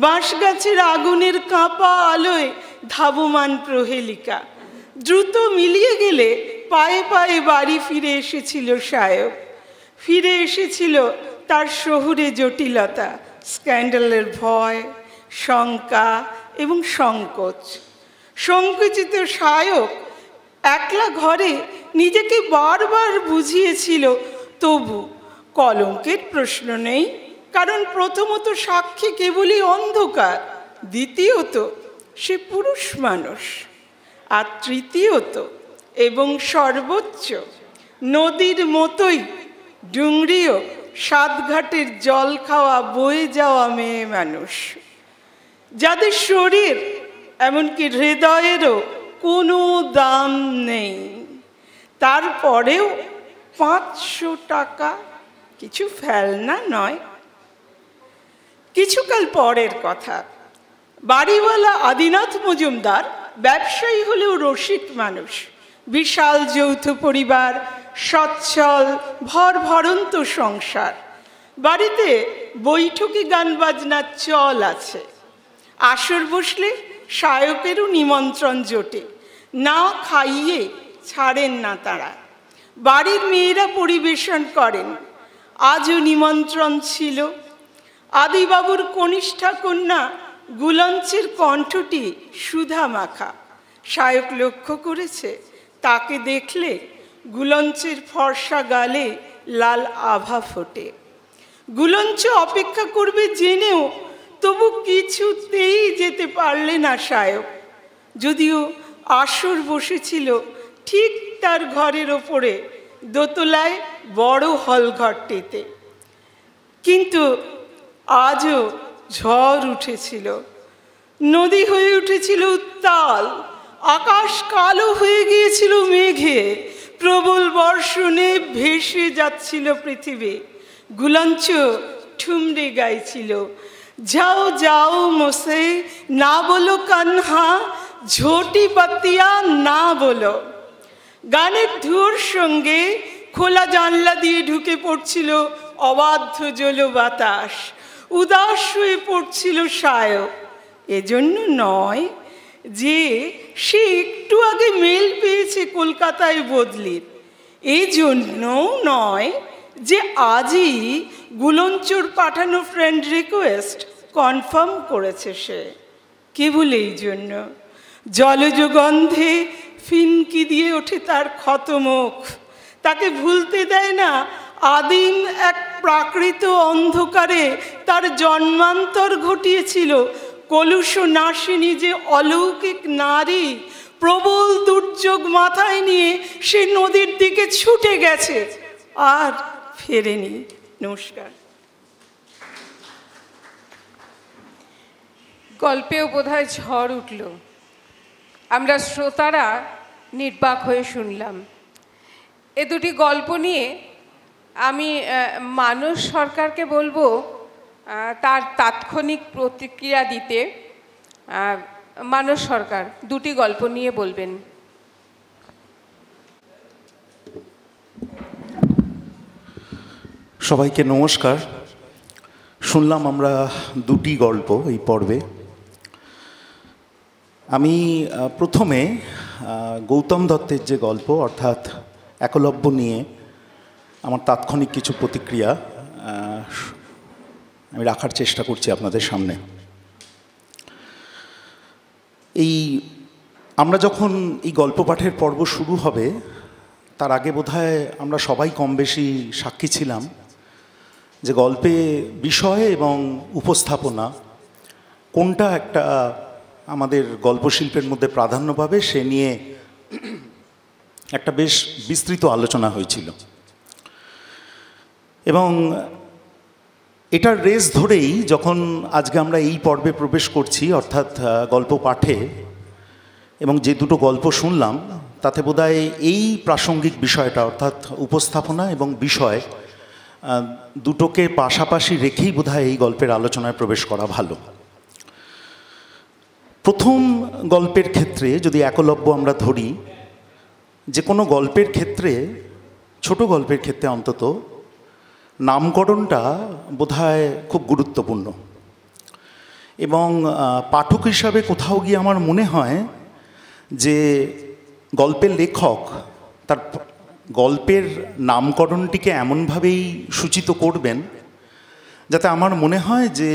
C: বাঁশ গাছের আগুনের কাঁপা আলোয় ধাবমান প্রহেলিকা। দ্রুত মিলিয়ে গেলে পায়ে পায়ে বাড়ি ফিরে এসেছিল সায়ক। ফিরে এসেছিল তার শহুরে জটিলতা, স্ক্যান্ডালের ভয়, শঙ্কা এবং সংকোচ। সংকুচিত সায়ক একলা ঘরে নিজেকে বারবার বুঝিয়েছিল, তবু কলঙ্কের প্রশ্ন নেই, কারণ প্রথমত সাক্ষী কেবলই অন্ধকার, দ্বিতীয়ত সে পুরুষ মানুষ, আর তৃতীয়ত এবং সর্বোচ্চ নদীর মতোই ডুংরিও সাতঘাটের জল খাওয়া বয়ে যাওয়া মেয়ে মানুষ, যাদের শরীর এমনকি হৃদয়েরও কোনো দাম নেই। তারপরেও 500 টাকা কিছু ফেলনা নয়। কিছুকাল পরের কথা, বাড়িওয়ালা আদিনাথ মজুমদার ব্যবসায়ী হলেও রসিক মানুষ। বিশাল যৌথ পরিবার, সচ্ছল ভরভরন্ত সংসার। বাড়িতে বৈঠকি গান বাজনার চল আছে। আসর বসলে সায়কেরও নিমন্ত্রণ জোটে, না খাইয়ে ছাড়েন না তারা। বাড়ির মেয়েরা পরিবেশন করেন। আজও নিমন্ত্রণ ছিল। আদিবাবুর কনিষ্ঠা কন্যা গুলঞ্চের কণ্ঠটি সুধা মাখা। সায়ক লক্ষ্য করেছে, তাকে দেখলে গুলঞ্চের ফর্সা গালে লাল আভা ফোটে। গুলঞ্চ অপেক্ষা করবে জেনেও তবু কিছুতেই যেতে পারলে না সায়ক। যদিও আসর বসেছিল ঠিক তার ঘরের ওপরে দোতলায় বড় হলঘরটিতে, কিন্তু আজও ঝড় উঠেছিল। নদী হয়ে উঠেছিল উত্তাল, আকাশ কালো হয়ে গিয়েছিল মেঘে। প্রবল বর্ষণে ভেসে যাচ্ছিল পৃথিবী। গুলঞ্চ ঠুমরে গাইছিল, যাও যাও মোসে না বলো কান্হা, ঝোটি পাতিয়া না বলো। গানের ধুয়োর সঙ্গে খোলা জানলা দিয়ে ঢুকে পড়ছিল অবাধ্য জল বাতাস। উদাস হয়ে পড়ছিল সায়ক। এজন্য নয় যে সে একটু আগে মেল পেয়েছে কলকাতায় বদলির, এই জন্যও নয় যে আজই গুলঞ্চর পাঠানো ফ্রেন্ড রিকোয়েস্ট কনফার্ম করেছে সে, কেবল এই জন্য। জলজ গন্ধে ফিনকি দিয়ে ওঠে তার ক্ষত মুখ। তাকে ভুলতে দেয় না আদিম এক প্রাকৃত অন্ধকারে তার জন্মান্তর ঘটিয়েছিল কলুষ নাশিনী যে অলৌকিক নারী। প্রবল দুর্যোগ মাথায় নিয়ে সে নদীর দিকে ছুটে গেছে, আর ফেরেনি। নমস্কার।
A: গল্পেও বোধহয় ঝড় উঠল, আমরা শ্রোতারা নির্বাক হয়ে শুনলাম। এ দুটি গল্প নিয়ে আমি মানস সরকারকে বলবো তার তাৎক্ষণিক প্রতিক্রিয়া দিতে। মানস সরকার দুটি গল্প নিয়ে বলবেন।
D: সবাইকে নমস্কার। শুনলাম আমরা দুটি গল্প এই পর্বে। আমি প্রথমে গৌতম দত্তের যে গল্প অর্থাৎ একলব্য নিয়ে আমার তাৎক্ষণিক কিছু প্রতিক্রিয়া আমি রাখার চেষ্টা করছি আপনাদের সামনে। আমরা যখন এই গল্প পাঠের পর্ব শুরু হবে তার আগে বোধহয় আমরা সবাই কম বেশি সাক্ষী ছিলাম যে গল্পে বিষয় এবং উপস্থাপনা কোনটা একটা আমাদের গল্পশিল্পের মধ্যে প্রাধান্য পাবে সে নিয়ে একটা বেশ বিস্তৃত আলোচনা হয়েছিল। এবং এটার রেস ধরেই যখন আজকে আমরা এই পর্বে প্রবেশ করছি অর্থাৎ গল্প পাঠে, এবং যে দুটো গল্প শুনলাম তাতে বোধহয় এই প্রাসঙ্গিক বিষয়টা অর্থাৎ উপস্থাপনা এবং বিষয় দুটোকে পাশাপাশি রেখেই বোধহয় এই গল্পের আলোচনায় প্রবেশ করা ভালো। প্রথম গল্পের ক্ষেত্রে যদি একলব্য আমরা ধরি, যে কোনো গল্পের ক্ষেত্রে, ছোট গল্পের ক্ষেত্রে অন্তত, নামকরণটা বোধহয় খুব গুরুত্বপূর্ণ। এবং পাঠক হিসাবে কোথাও গিয়ে আমার মনে হয় যে গল্পের লেখক তার গল্পের নামকরণটিকে এমনভাবেই সূচিত করবেন যাতে আমার মনে হয় যে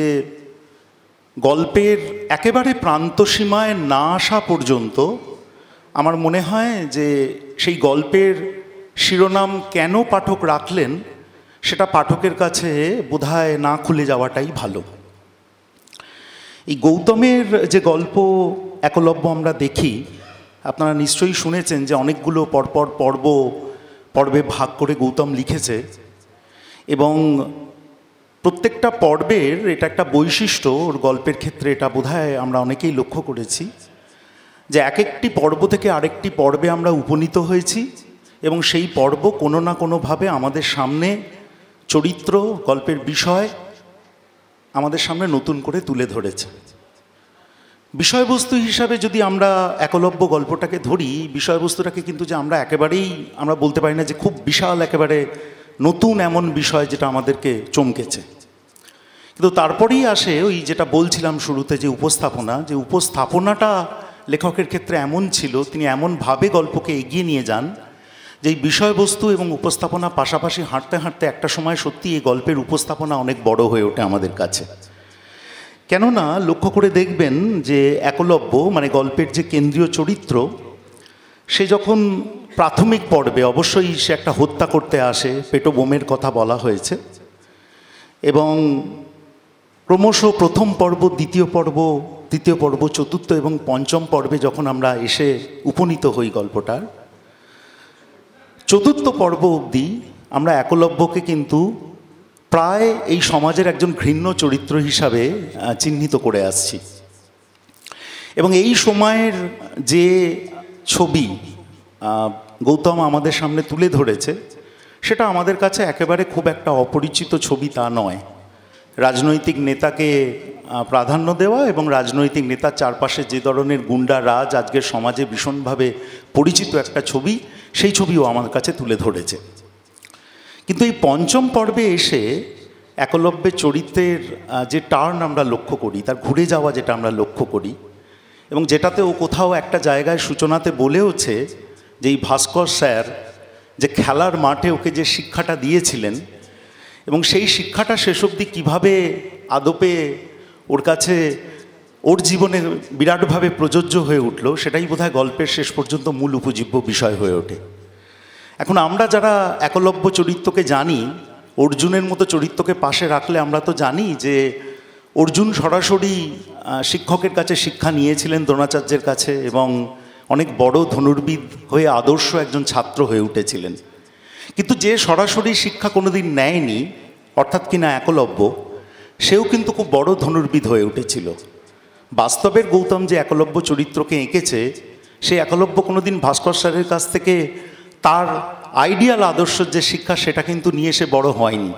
D: গল্পের একেবারে প্রান্তসীমায় না আসা পর্যন্ত আমার মনে হয় যে সেই গল্পের শিরোনাম কেন পাঠক রাখলেন সেটা পাঠকের কাছে বোধহয় না খুলে যাওয়াটাই ভালো। এই গৌতমের যে গল্প একলব্য আমরা দেখি, আপনারা নিশ্চয়ই শুনেছেন যে অনেকগুলো পরপর পর্বে ভাগ করে গৌতম লিখেছে, এবং প্রত্যেকটা পর্বের এটা একটা বৈশিষ্ট্য ওর গল্পের ক্ষেত্রে, এটা বোধহয় আমরা অনেকেই লক্ষ্য করেছি যে এক একটি পর্ব থেকে আরেকটি পর্বে আমরা উপনীত হয়েছি এবং সেই পর্ব কোনো না কোনোভাবে আমাদের সামনে চরিত্র, গল্পের বিষয় আমাদের সামনে নতুন করে তুলে ধরেছে। বিষয়বস্তু হিসাবে যদি আমরা একলব্য গল্পটাকে ধরি, বিষয়বস্তুটাকে কিন্তু যে আমরা বলতে পারি না যে খুব বিশাল একেবারে নতুন এমন বিষয় যেটা আমাদেরকে চমকেছে, কিন্তু তারপরেই আসে ওই যেটা বলছিলাম শুরুতে যে উপস্থাপনাটা লেখকের ক্ষেত্রে এমন ছিল, তিনি এমনভাবে গল্পকে এগিয়ে নিয়ে যান যে এই বিষয়বস্তু এবং উপস্থাপনা পাশাপাশি হাঁটতে হাঁটতে একটা সময় সত্যি এই গল্পের উপস্থাপনা অনেক বড় হয়ে ওঠে আমাদের কাছে। কেননা লক্ষ্য করে দেখবেন যে একলব্য মানে গল্পের যে কেন্দ্রীয় চরিত্র, সে যখন প্রাথমিক পর্বে অবশ্যই সে একটা হত্যা করতে আসে, পেটো বোমের কথা বলা হয়েছে, এবং ক্রমশ প্রথম পর্ব, দ্বিতীয় পর্ব, তৃতীয় পর্ব, চতুর্থ এবং পঞ্চম পর্বে যখন আমরা এসে উপনীত হই গল্পটার, চতুর্থ পর্ব অবধি আমরা একলব্যকে কিন্তু প্রায় এই সমাজের একজন ঘৃণ্য চরিত্র হিসাবে চিহ্নিত করে আসছি। এবং এই সময়ের যে ছবি গৌতম আমাদের সামনে তুলে ধরেছে সেটা আমাদের কাছে একেবারে খুব একটা অপরিচিত ছবি তা নয়। রাজনৈতিক নেতাকে প্রাধান্য দেওয়া এবং রাজনৈতিক নেতার চারপাশে যে ধরনের গুন্ডা রাজ আজকের সমাজে ভীষণভাবে পরিচিত একটা ছবি, সেই ছবিও আমার কাছে তুলে ধরেছে। কিন্তু এই পঞ্চম পর্বে এসে একলব্যের চরিত্রের যে টার্ন আমরা লক্ষ্য করি, তার ঘুরে যাওয়া যেটা আমরা লক্ষ্য করি, এবং যেটাতে ও কোথাও একটা জায়গায় সূচনাতে বলেওছে যে এই ভাস্কর স্যার যে খেলার মাঠে ওকে যে শিক্ষাটা দিয়েছিলেন এবং সেই শিক্ষাটা শেষ অবধি কীভাবে আদপে ওর কাছে ওর জীবনে বিরাটভাবে প্রযোজ্য হয়ে উঠল, সেটাই বোধহয় গল্পের শেষ পর্যন্ত মূল উপজীব্য বিষয় হয়ে ওঠে। এখন আমরা যারা একলব্য চরিত্রকে জানি, অর্জুনের মতো চরিত্রকে পাশে রাখলে আমরা তো জানি যে অর্জুন সরাসরি শিক্ষকের কাছে শিক্ষা নিয়েছিলেন, দ্রোণাচার্যের কাছে, এবং অনেক বড় ধনুর্বিদ হয়ে আদর্শ একজন ছাত্র হয়ে উঠেছিলেন। কিন্তু যে সরাসরি শিক্ষা কোনোদিন নেয়নি, অর্থাৎ কিনা একলব্য, সেও কিন্তু খুব বড় ধনুর্বিদ হয়ে উঠেছিল। বাস্তবের গৌতম যে একলব্য চরিত্রকে এঁকেছে সেই একলব্য কোনোদিন ভাস্কর স্যারের কাছ থেকে তার আইডিয়াল আদর্শের যে শিক্ষা সেটা কিন্তু নিয়ে এসে বড় হয়নি,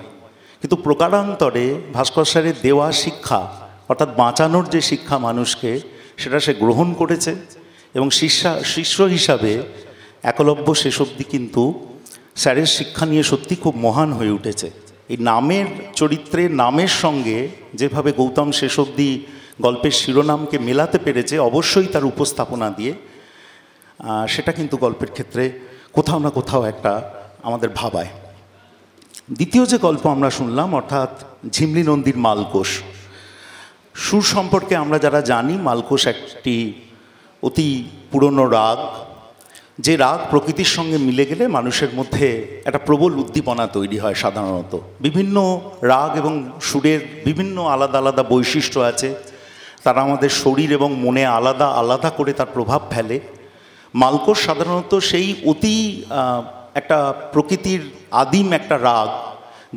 D: কিন্তু প্রকারান্তরে ভাস্কর স্যারের দেওয়া শিক্ষা অর্থাৎ বাঁচানোর যে শিক্ষা মানুষকে, সেটা সে গ্রহণ করেছে এবং শিষ্য হিসাবে একলব্য শেষ অবধি কিন্তু স্যারের শিক্ষা নিয়ে সত্যি খুব মহান হয়ে উঠেছে। এই নামের চরিত্রের নামের সঙ্গে যেভাবে গৌতম শেষ অবধি গল্পের শিরোনামকে মেলাতে পেরেছে অবশ্যই তার উপস্থাপনা দিয়ে, সেটা কিন্তু গল্পের ক্ষেত্রে কোথাও না কোথাও একটা আমাদের ভাবায়। দ্বিতীয় যে গল্প আমরা শুনলাম অর্থাৎ ঝিমলি নন্দীর মালকোষ। সুর সম্পর্কে আমরা যারা জানি, মালকোষ একটি অতি পুরনো রাগ, যে রাগ প্রকৃতির সঙ্গে মিলে গেলে মানুষের মধ্যে একটা প্রবল উদ্দীপনা তৈরি হয়। সাধারণত বিভিন্ন রাগ এবং সুরের বিভিন্ন আলাদা আলাদা বৈশিষ্ট্য আছে, তারা আমাদের শরীর এবং মনে আলাদা আলাদা করে তার প্রভাব ফেলে। মালকোষ সাধারণত সেই অতি একটা প্রকৃতির আদিম একটা রাগ,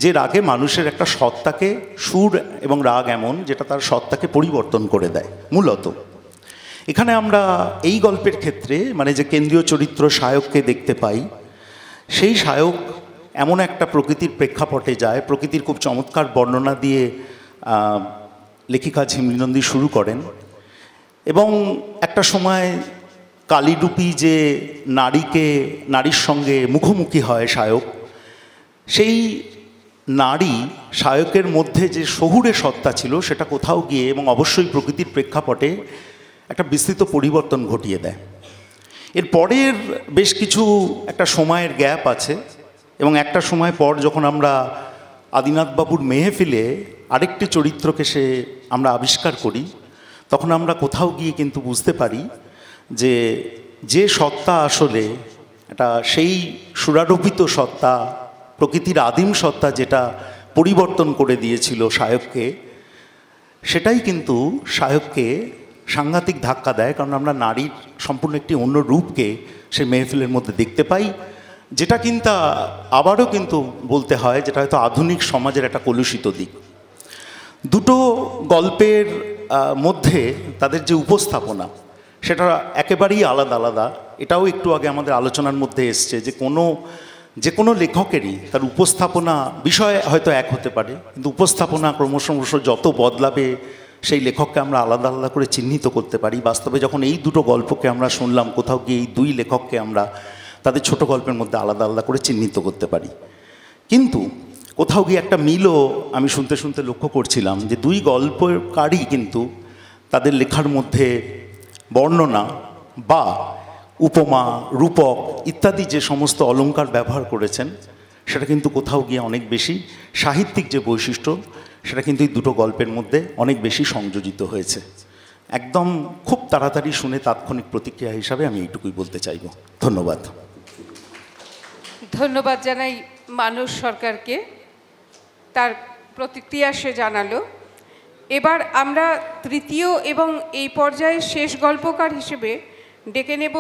D: যে রাগে মানুষের একটা সত্তাকে, সুর এবং রাগ এমন যেটা তার সত্তাকে পরিবর্তন করে দেয়। মূলত এখানে আমরা এই গল্পের ক্ষেত্রে মানে যে কেন্দ্রীয় চরিত্র সায়ককে দেখতে পাই, সেই সায়ক এমন একটা প্রকৃতির প্রেক্ষাপটে যায়, প্রকৃতির খুব চমৎকার বর্ণনা দিয়ে লেখিকা ঝিমলি নন্দী শুরু করেন এবং একটা সময় কালীরূপী যে নারীর সঙ্গে মুখোমুখি হয় সায়ক, সেই নারী সায়কের মধ্যে যে শহুরে সত্তা ছিল সেটা কোথাও গিয়ে এবং অবশ্যই প্রকৃতির প্রেক্ষাপটে একটা বিস্তৃত পরিবর্তন ঘটিয়ে দেয়। এর পরের বেশ কিছু একটা সময়ের গ্যাপ আছে এবং একটা সময় পর যখন আমরা আদিনাথবাবুর মেহফিলে আরেকটি চরিত্রকে আমরা আবিষ্কার করি, তখন আমরা কোথাও গিয়ে কিন্তু বুঝতে পারি যে সত্তা আসলে এটা সেই সুরারোপিত সত্তা, প্রকৃতির আদিম সত্তা যেটা পরিবর্তন করে দিয়েছিল সায়ককে, সেটাই কিন্তু সায়ককে সাংঘাতিক ধাক্কা দেয়। কারণ আমরা নারীর সম্পূর্ণ একটি অন্য রূপকে সেই মেহফিলের মধ্যে দেখতে পাই, যেটা কিন্তু আবারও কিন্তু বলতে হয় যেটা হয়তো আধুনিক সমাজের একটা কলুষিত দিক। দুটো গল্পের মধ্যে তাদের যে উপস্থাপনা সেটা একেবারেই আলাদা আলাদা। এটাও একটু আগে আমাদের আলোচনার মধ্যে এসছে যে কোনো লেখকেরই তার উপস্থাপনা বিষয় হয়তো এক হতে পারে, কিন্তু উপস্থাপনা ক্রমশ যত বদলাবে সেই লেখককে আমরা আলাদা আলাদা করে চিহ্নিত করতে পারি। বাস্তবে যখন এই দুটো গল্পকে আমরা শুনলাম, কোথাও গিয়ে এই দুই লেখককে আমরা তাদের ছোট গল্পের মধ্যে আলাদা আলাদা করে চিহ্নিত করতে পারি, কিন্তু কোথাও গিয়ে একটা মিলও আমি শুনতে শুনতে লক্ষ্য করছিলাম যে দুই গল্পকারই কিন্তু তাদের লেখার মধ্যে বর্ণনা বা উপমা, রূপক ইত্যাদি যে সমস্ত অলংকার ব্যবহার করেছেন, সেটা কিন্তু কোথাও গিয়ে অনেক বেশি সাহিত্যিক যে বৈশিষ্ট্য সেটা কিন্তু এই দুটো গল্পের মধ্যে অনেক বেশি সংযোজিত হয়েছে। একদম খুব তাড়াতাড়ি শুনে তাৎক্ষণিক প্রতিক্রিয়া হিসাবে আমি এইটুকুই বলতে চাইব। ধন্যবাদ।
A: ধন্যবাদ জানাই মানস সরকারকে, তার প্রতিক্রিয়া সে জানালো। এবার আমরা তৃতীয় এবং এই পর্যায়ের শেষ গল্পকার হিসেবে ডেকে নেব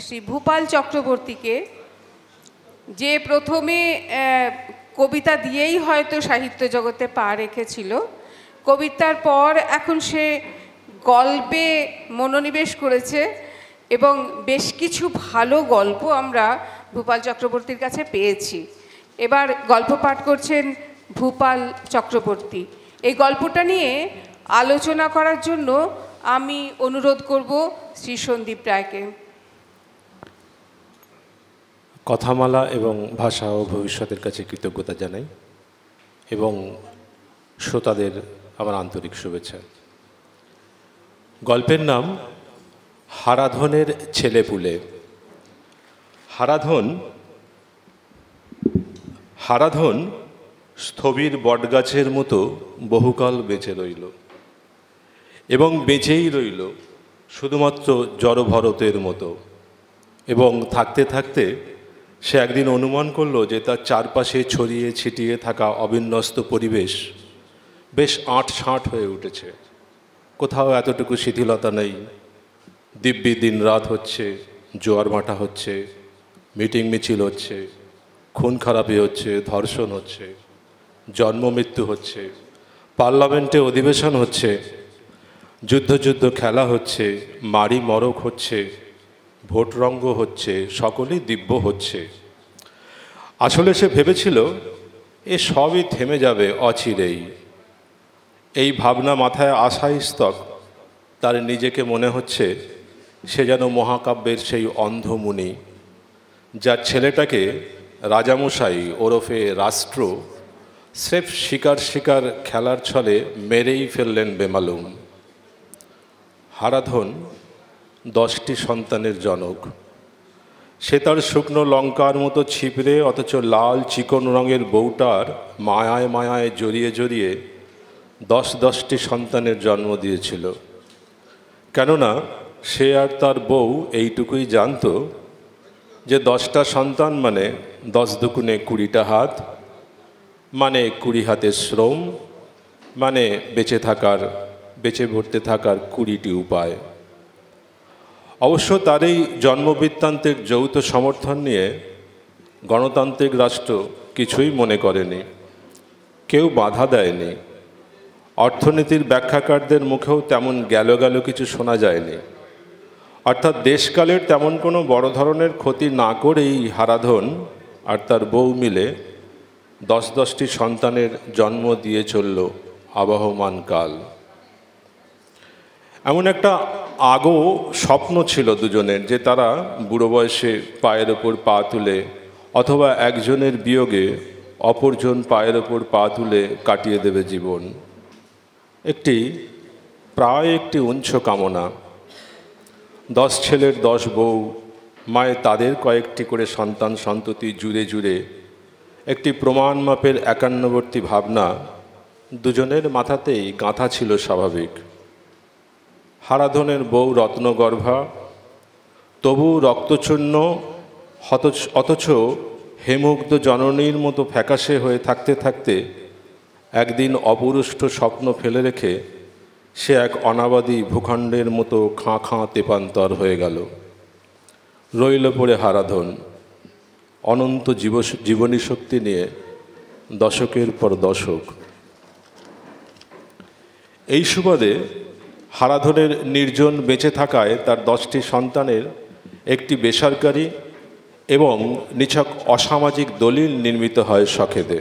A: শ্রী ভূপাল চক্রবর্তীকে, যে প্রথমে কবিতা দিয়েই হয়তো সাহিত্য জগতে পা রেখেছিল। কবিতার পর এখন সে গল্পে মনোনিবেশ করেছে এবং বেশ কিছু ভালো গল্প আমরা ভূপাল চক্রবর্তীর কাছে পেয়েছি। এবার গল্প পাঠ করছেন ভূপাল চক্রবর্তী। এই গল্পটা নিয়ে আলোচনা করার জন্য আমি অনুরোধ করব শ্রী সন্দীপ রায়কে।
E: কথামালা এবং ভাষা ও ভবিষ্যতের কাছে কৃতজ্ঞতা জানাই এবং শ্রোতাদের আমার আন্তরিক শুভেচ্ছা। গল্পের নাম হারাধনের ছেলেপুলে। হারাধন স্থবির বটগাছের মতো বহুকাল বেঁচে রইল এবং বেঁচেই রইল শুধুমাত্র জড়ভরতের মতো। এবং থাকতে থাকতে সে একদিন অনুমান করল যে তার চারপাশে ছড়িয়ে ছিটিয়ে থাকা অবিন্যস্ত পরিবেশ বেশ আঁটসাঁট হয়ে উঠেছে। কোথাও এতটুকু শিথিলতা নেই। দিব্যি দিন রাত হচ্ছে, জোয়ার ভাটা হচ্ছে, মিটিং মিছিল হচ্ছে, খুন খারাপি হচ্ছে, ধর্ষণ হচ্ছে, জন্ম মৃত্যু হচ্ছে, পার্লামেন্টে অধিবেশন হচ্ছে, যুদ্ধ খেলা হচ্ছে, মারি মরক হচ্ছে, ভোটরঙ্গ হচ্ছে, সকলেই দিব্য হচ্ছে। আসলে সে ভেবেছিল এ সবই থেমে যাবে অচিরেই। এই ভাবনা মাথায় আসাই স্তক তার নিজেকে মনে হচ্ছে সে যেন মহাকাব্যের সেই অন্ধমুনি, যার ছেলেটাকে রাজামশাই ওরফে রাষ্ট্র স্রেফ শিকার খেলার ছলে মেরেই ফেললেন বেমালুম। হারাধন 10টি সন্তানের জনক। সে তার শুকনো লঙ্কার মতো ছিপড়ে অথচ লাল চিকন রঙের বউটার মায়ায় মায়ায় জড়িয়ে জড়িয়ে 10টি সন্তানের জন্ম দিয়েছিল। কেননা সে আর তার বউ এইটুকুই জানতো যে 10টা সন্তান মানে 10 দুগুণে 20টা হাত, মানে 20 হাতের শ্রম, মানে বেঁচে ভরতে থাকার 20টি উপায়। অবশ্য তার এই জন্মবৃত্তান্তের যৌথ সমর্থন নিয়ে গণতান্ত্রিক রাষ্ট্র কিছুই মনে করেনি, কেউ বাধা দেয়নি। অর্থনীতির ব্যাখ্যাকারদের মুখেও তেমন গেল কিছু শোনা যায়নি। অর্থাৎ দেশকালের তেমন কোনো বড় ধরনের ক্ষতি না করেই হারাধন আর তার বউ মিলে 10টি সন্তানের জন্ম দিয়ে চলল আবহমান কাল। এমন একটা আগো স্বপ্ন ছিল দুজনের যে তারা বুড়ো বয়সে পায়ের ওপর পা তুলে অথবা একজনের বিয়োগে অপরজন পায়ের ওপর পা তুলে কাটিয়ে দেবে জীবন। প্রায় একটি উঞ্চ কামনা। 10 ছেলের 10 বউ, মায়ে তাদের কয়েকটি করে সন্তান সন্ততি জুড়ে একটি প্রমাণ মাপের একান্নবর্তী ভাবনা দুজনের মাথাতেই গাঁথা ছিল স্বাভাবিক। হারাধনের বউ রত্নগর্ভা, তবু রক্তচূর্ণ অথচ হেমুগ্ধ জননীর মতো ফ্যাকাশে হয়ে থাকতে একদিন অপুরুষ্ট স্বপ্ন ফেলে রেখে সে এক অনাবাদী ভূখণ্ডের মতো খাঁ তেপান্তর হয়ে গেল। রইল পড়ে হারাধন অনন্ত জীবনী শক্তি নিয়ে দশকের পর দশক। এই সুবাদে হারাধনের নির্জন বেঁচে থাকায় তার 10টি সন্তানের একটি বেসরকারি এবং নিছক অসামাজিক দলিল নির্মিত হয় শখেদে।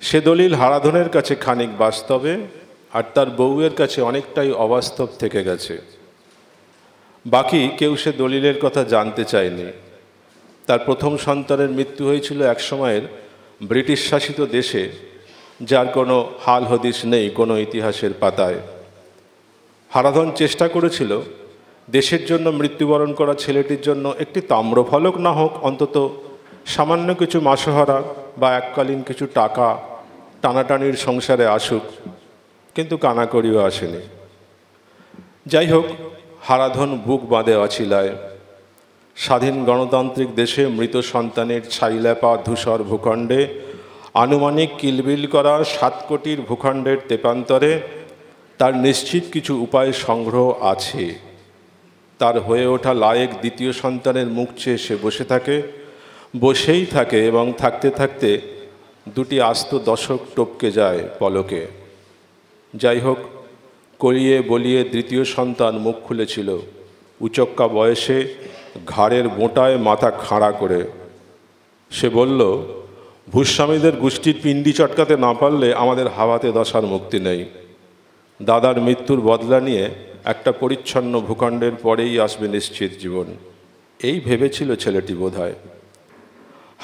E: সে দলিল হারাধনের কাছে খানিক বাস্তবে আর তার বউয়ের কাছে অনেকটাই অবাস্তব থেকে গেছে। বাকি কেউ সে দলিলের কথা জানতে চায়নি। তার প্রথম সন্তানের মৃত্যু হয়েছিল এক সময়ের ব্রিটিশ শাসিত দেশে, যার কোনো হাল হদিস নেই কোনো ইতিহাসের পাতায়। হারাধন চেষ্টা করেছিল দেশের জন্য মৃত্যুবরণ করা ছেলেটির জন্য একটি তাম্রফলক না হোক, অন্তত সামান্য কিছু মাসোহারা বা এককালীন কিছু টাকা টানাটানির সংসারে আসুক, কিন্তু কানাকড়িও আসেনি। যাই হোক, হারাধন বুক বাঁধে অছিলায়। স্বাধীন গণতান্ত্রিক দেশে মৃত সন্তানের ছাইল্যাপা ধূসর ভূখণ্ডে আনুমানিক কিলবিল করা 7 কোটির ভূখণ্ডের তেপান্তরে তার নিশ্চিত কিছু উপায় সংগ্রহ আছে। তার হয়ে ওঠা লায়েক দ্বিতীয় সন্তানের মুখ চেয়ে সে বসেই থাকে এবং থাকতে 2টি আস্ত দশক টপকে যায় পলকে। যাই হোক, করিয়ে বলিয়ে তৃতীয় সন্তান মুখ খুলেছিল উচক্কা বয়সে, ঘাড়ের বোঁটায় মাথা খাড়া করে। সে বলল, ভূস্বামীদের গোষ্ঠীর পিণ্ডি চটকাতে না পারলে আমাদের হাওয়াতে দশার মুক্তি নেই। দাদার মৃত্যুর বদলা নিয়ে একটা পরিচ্ছন্ন ভূখণ্ডের পরেই আসবে নিশ্চিত জীবন। এই ভেবেছিল ছেলেটি বোধহয়।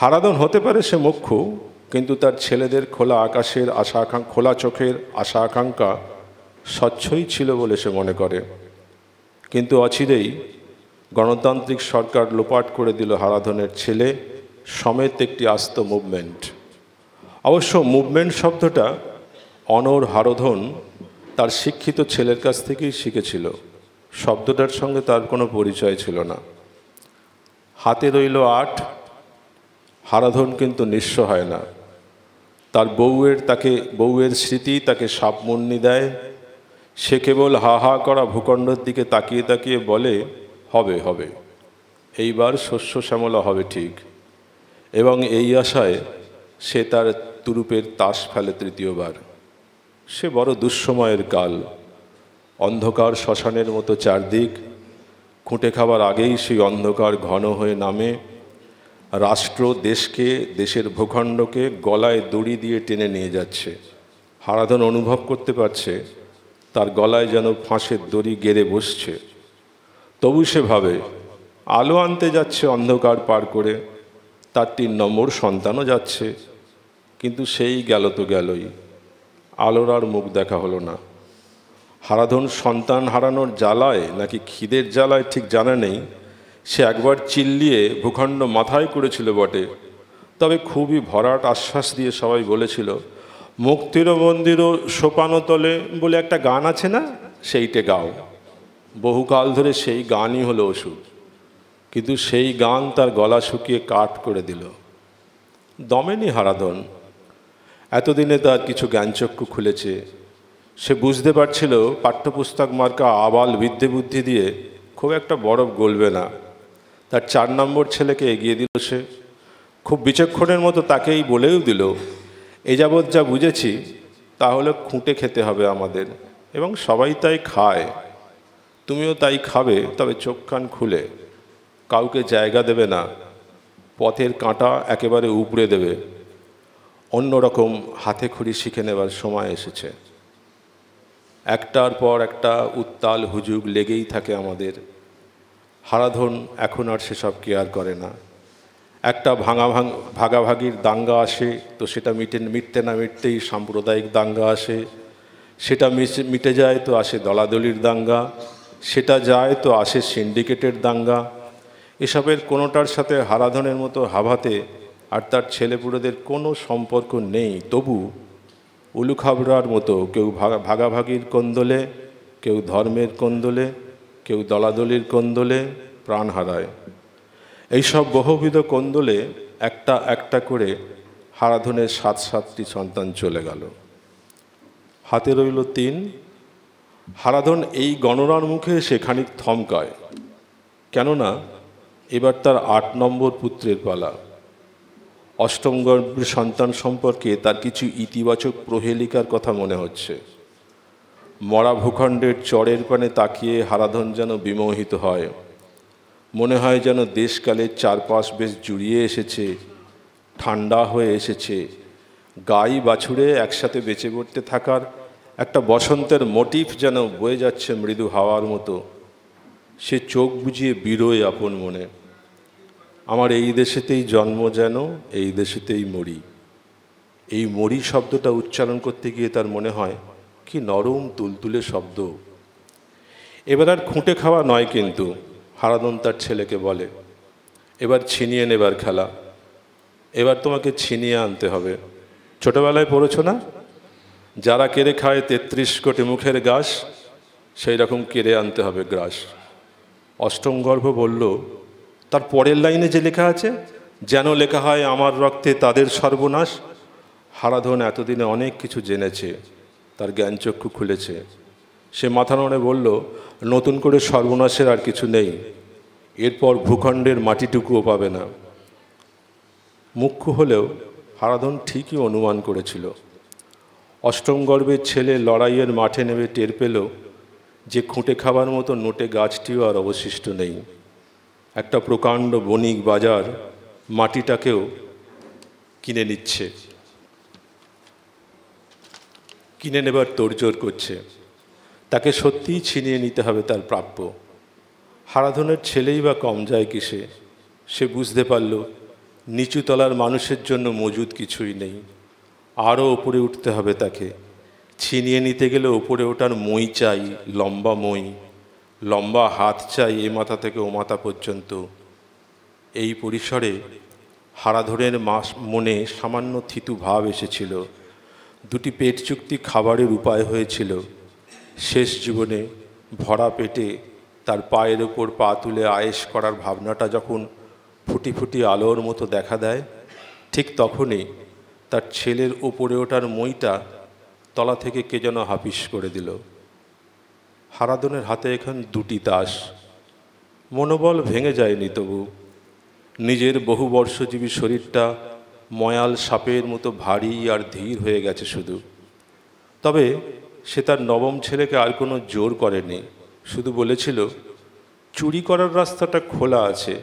E: হারাধন হতে পারে সে মুখ্যু, কিন্তু তার ছেলেদের খোলা চোখের আশা আকাঙ্ক্ষা স্বচ্ছই ছিল বলে সে মনে করে। কিন্তু অচিরেই গণতান্ত্রিক সরকার লোপাট করে দিল হারাধনের ছেলে সমেত একটি আস্ত মুভমেন্ট। অবশ্য মুভমেন্ট শব্দটা অনর হারাধন তার শিক্ষিত ছেলের কাছ থেকেই শিখেছিল। শব্দটার সঙ্গে তার কোনো পরিচয় ছিল না। হাতে রইল 8। হারাধন কিন্তু নিঃস্ব হয় না। তার বউয়ের স্মৃতি তাকে সাপমুন্নি দেয়। সে কেবল হা হা করা ভূখণ্ডের দিকে তাকিয়ে বলে, হবে, এইবার শস্য শ্যামলা হবে ঠিক। এবং এই আশায় সে তার তুরুপের তাস ফেলে তৃতীয়বার। সে বড় দুঃসময়ের কাল। অন্ধকার শ্মশানের মতো চারদিক, খুঁটে খাবার আগেই সেই অন্ধকার ঘন হয়ে নামে। রাষ্ট্র দেশকে, দেশের ভূখণ্ডকে গলায় দড়ি দিয়ে টেনে নিয়ে যাচ্ছে। হারাধন অনুভব করতে পারছে তার গলায় যেন ফাঁসের দড়ি গেড়ে বসছে। তবু সে ভাবে আলো আনতে যাচ্ছে অন্ধকার পার করে, তার 3 নম্বর সন্তানও যাচ্ছে, কিন্তু সেই গেল তো গেলই, আলোর আর মুখ দেখা হলো না। হারাধন সন্তান হারানোর জ্বালায় নাকি খিদের জ্বালায় ঠিক জানা নেই, সে একবার চিল্লিয়ে ভূখণ্ড মাথায় করেছিল বটে, তবে খুবই ভরাট আশ্বাস দিয়ে সবাই বলেছিল, মুক্তির মন্দির ও সোপানো তলে বলে একটা গান আছে না, সেইটে গাও। বহুকাল ধরে সেই গানই হলো ওষুধ, কিন্তু সেই গান তার গলা শুকিয়ে কাঠ করে দিল। দমেনি হারাধন। এতদিনে তার কিছু জ্ঞানচক্ষু খুলেছে। সে বুঝতে পারছিল পাঠ্যপুস্তক মার্কা আবাল বিদ্যে বুদ্ধি দিয়ে খুব একটা বরফ গলবে না। তার 4 নম্বর ছেলেকে এগিয়ে দিল সে, খুব বিচক্ষণের মতো তাকেই বলেও দিল, এ যাবৎ যা বুঝেছি তাহলে খুঁটে খেতে হবে আমাদের, এবং সবাই তাই খায়, তুমিও তাই খাবে, তবে চোখ কান খুলে, কাউকে জায়গা দেবে না, পথের কাঁটা একেবারে উপড়ে দেবে। অন্যরকম হাতে খড়ি শিখে নেবার সময় এসেছে। একটার পর একটা উত্তাল হুজুগ লেগেই থাকে আমাদের। হারাধন এখন আর সেসব কেয়ার করে না। একটা ভাগাভাগির দাঙ্গা আসে তো সেটা মিটতে না মিটতেই সাম্প্রদায়িক দাঙ্গা আসে, সেটা মিটে যায় তো আসে দলাদলির দাঙ্গা, সেটা যায় তো আসে সিন্ডিকেটের দাঙ্গা। এসবের কোনোটার সাথে হারাধনের মতো হাভাতে আর তার ছেলেপুলেদের কোনো সম্পর্ক নেই। তবু উলুখাবড়ার মতো কেউ ভাগাভাগির কোন্দলে, কেউ ধর্মের কোন্দলে, কেউ দলাদলির কোন্দলে প্রাণ হারায়। এইসব বহুবিধ কোন্দলে একটা একটা করে হারাধনের 7-7টি সন্তান চলে গেল। হাতে রইল 3। হারাধন এই গণনার মুখে সে খানিক থমকায়, কেননা এবার তার 8 নম্বর পুত্রের পালা। অষ্টম গর্ভের সন্তান সম্পর্কে তার কিছু ইতিবাচক প্রহেলিকার কথা মনে হচ্ছে। মরা ভূখণ্ডের চরের পানে তাকিয়ে হারাধন যেন বিমোহিত হয়। মনে হয় যেন দেশকালের চারপাশ বেশ জুড়িয়ে এসেছে, ঠান্ডা হয়ে এসেছে, গাই বাছুরে একসাথে বেঁচে পড়তে থাকার একটা বসন্তের মোটিফ যেন বয়ে যাচ্ছে মৃদু হাওয়ার মতো। সে চোখ বুজিয়ে বিরোয় আপন মনে, আমার এই দেশেতেই জন্ম, যেন এই দেশেতেই মরি। এই মরি শব্দটা উচ্চারণ করতে গিয়ে তার মনে হয় কি নরম তুলতুলে শব্দ। এবার আর খুঁটে খাওয়া নয়, কিন্তু হারাধন তার ছেলেকে বলে, এবার ছিনিয়ে নেবার খেলা, এবার তোমাকে ছিনিয়ে আনতে হবে। ছোটবেলায় পড়েছো না, যারা কেড়ে খায় 33 কোটি মুখের ঘাস, সেই রকম কেড়ে আনতে হবে গ্রাস। অষ্টম গর্ভ বলল, তার পরের লাইনে যে লেখা আছে, যেন লেখা হয় আমার রক্তে তাদের সর্বনাশ। হারাধন এতদিনে অনেক কিছু জেনেছে, তার জ্ঞানচক্ষু খুলেছে। সে মাথা নড়ে বলল, নতুন করে সর্বনাশের আর কিছু নেই, এরপর ভূখণ্ডের মাটিটুকুও পাবে না। মুখ্য হলেও হারাধন ঠিকই অনুমান করেছিল। অষ্টম গর্ভের ছেলে লড়াইয়ের মাঠে নেমে টের পেল যে খুঁটে খাবার মতো নোটে গাছটিও আর অবশিষ্ট নেই। একটা প্রকাণ্ড বণিক বাজার মাটিটাকেও কিনে নিচ্ছে, কিনে নেবার তোড়জোড় করছে। তাকে সত্যিই ছিনিয়ে নিতে হবে তার প্রাপ্য। হারাধনের ছেলেই বা কম যায় কিসে? সে বুঝতে পারল নিচুতলার মানুষের জন্য মজুদ কিছুই নেই, আরও ওপরে উঠতে হবে তাকে। ছিনিয়ে নিতে গেলে ওপরে ওঠার মই চাই, লম্বা মই, লম্বা হাত চাই এ মাথা থেকে ও মাথা পর্যন্ত। এই পরিসরে হারাধনের মনে সামান্য থিতু ভাব এসেছিল। 2টি পেট চুক্তি খাবারের উপায় হয়েছিল। শেষ জীবনে ভরা পেটে তার পায়ের ওপর পা তুলে আয়েশ করার ভাবনাটা যখন ফুটি ফুটি আলোর মতো দেখা দেয়, ঠিক তখনই তার ছেলের ওপরে ওঠার মইটা তলা থেকে কে যেন হাপিস করে দিল। হারাধনের হাতে এখন 2টি তাস। মনোবল ভেঙে যায়নি তবু। নিজের বহুবর্ষজীবী শরীরটা ময়াল সাপের মতো ভারী আর ধীর হয়ে গেছে শুধু। তবে সে তার নবম ছেলেকে আর কোনো জোর করেনি, শুধু বলেছিল, চুরি করার রাস্তাটা খোলা আছে,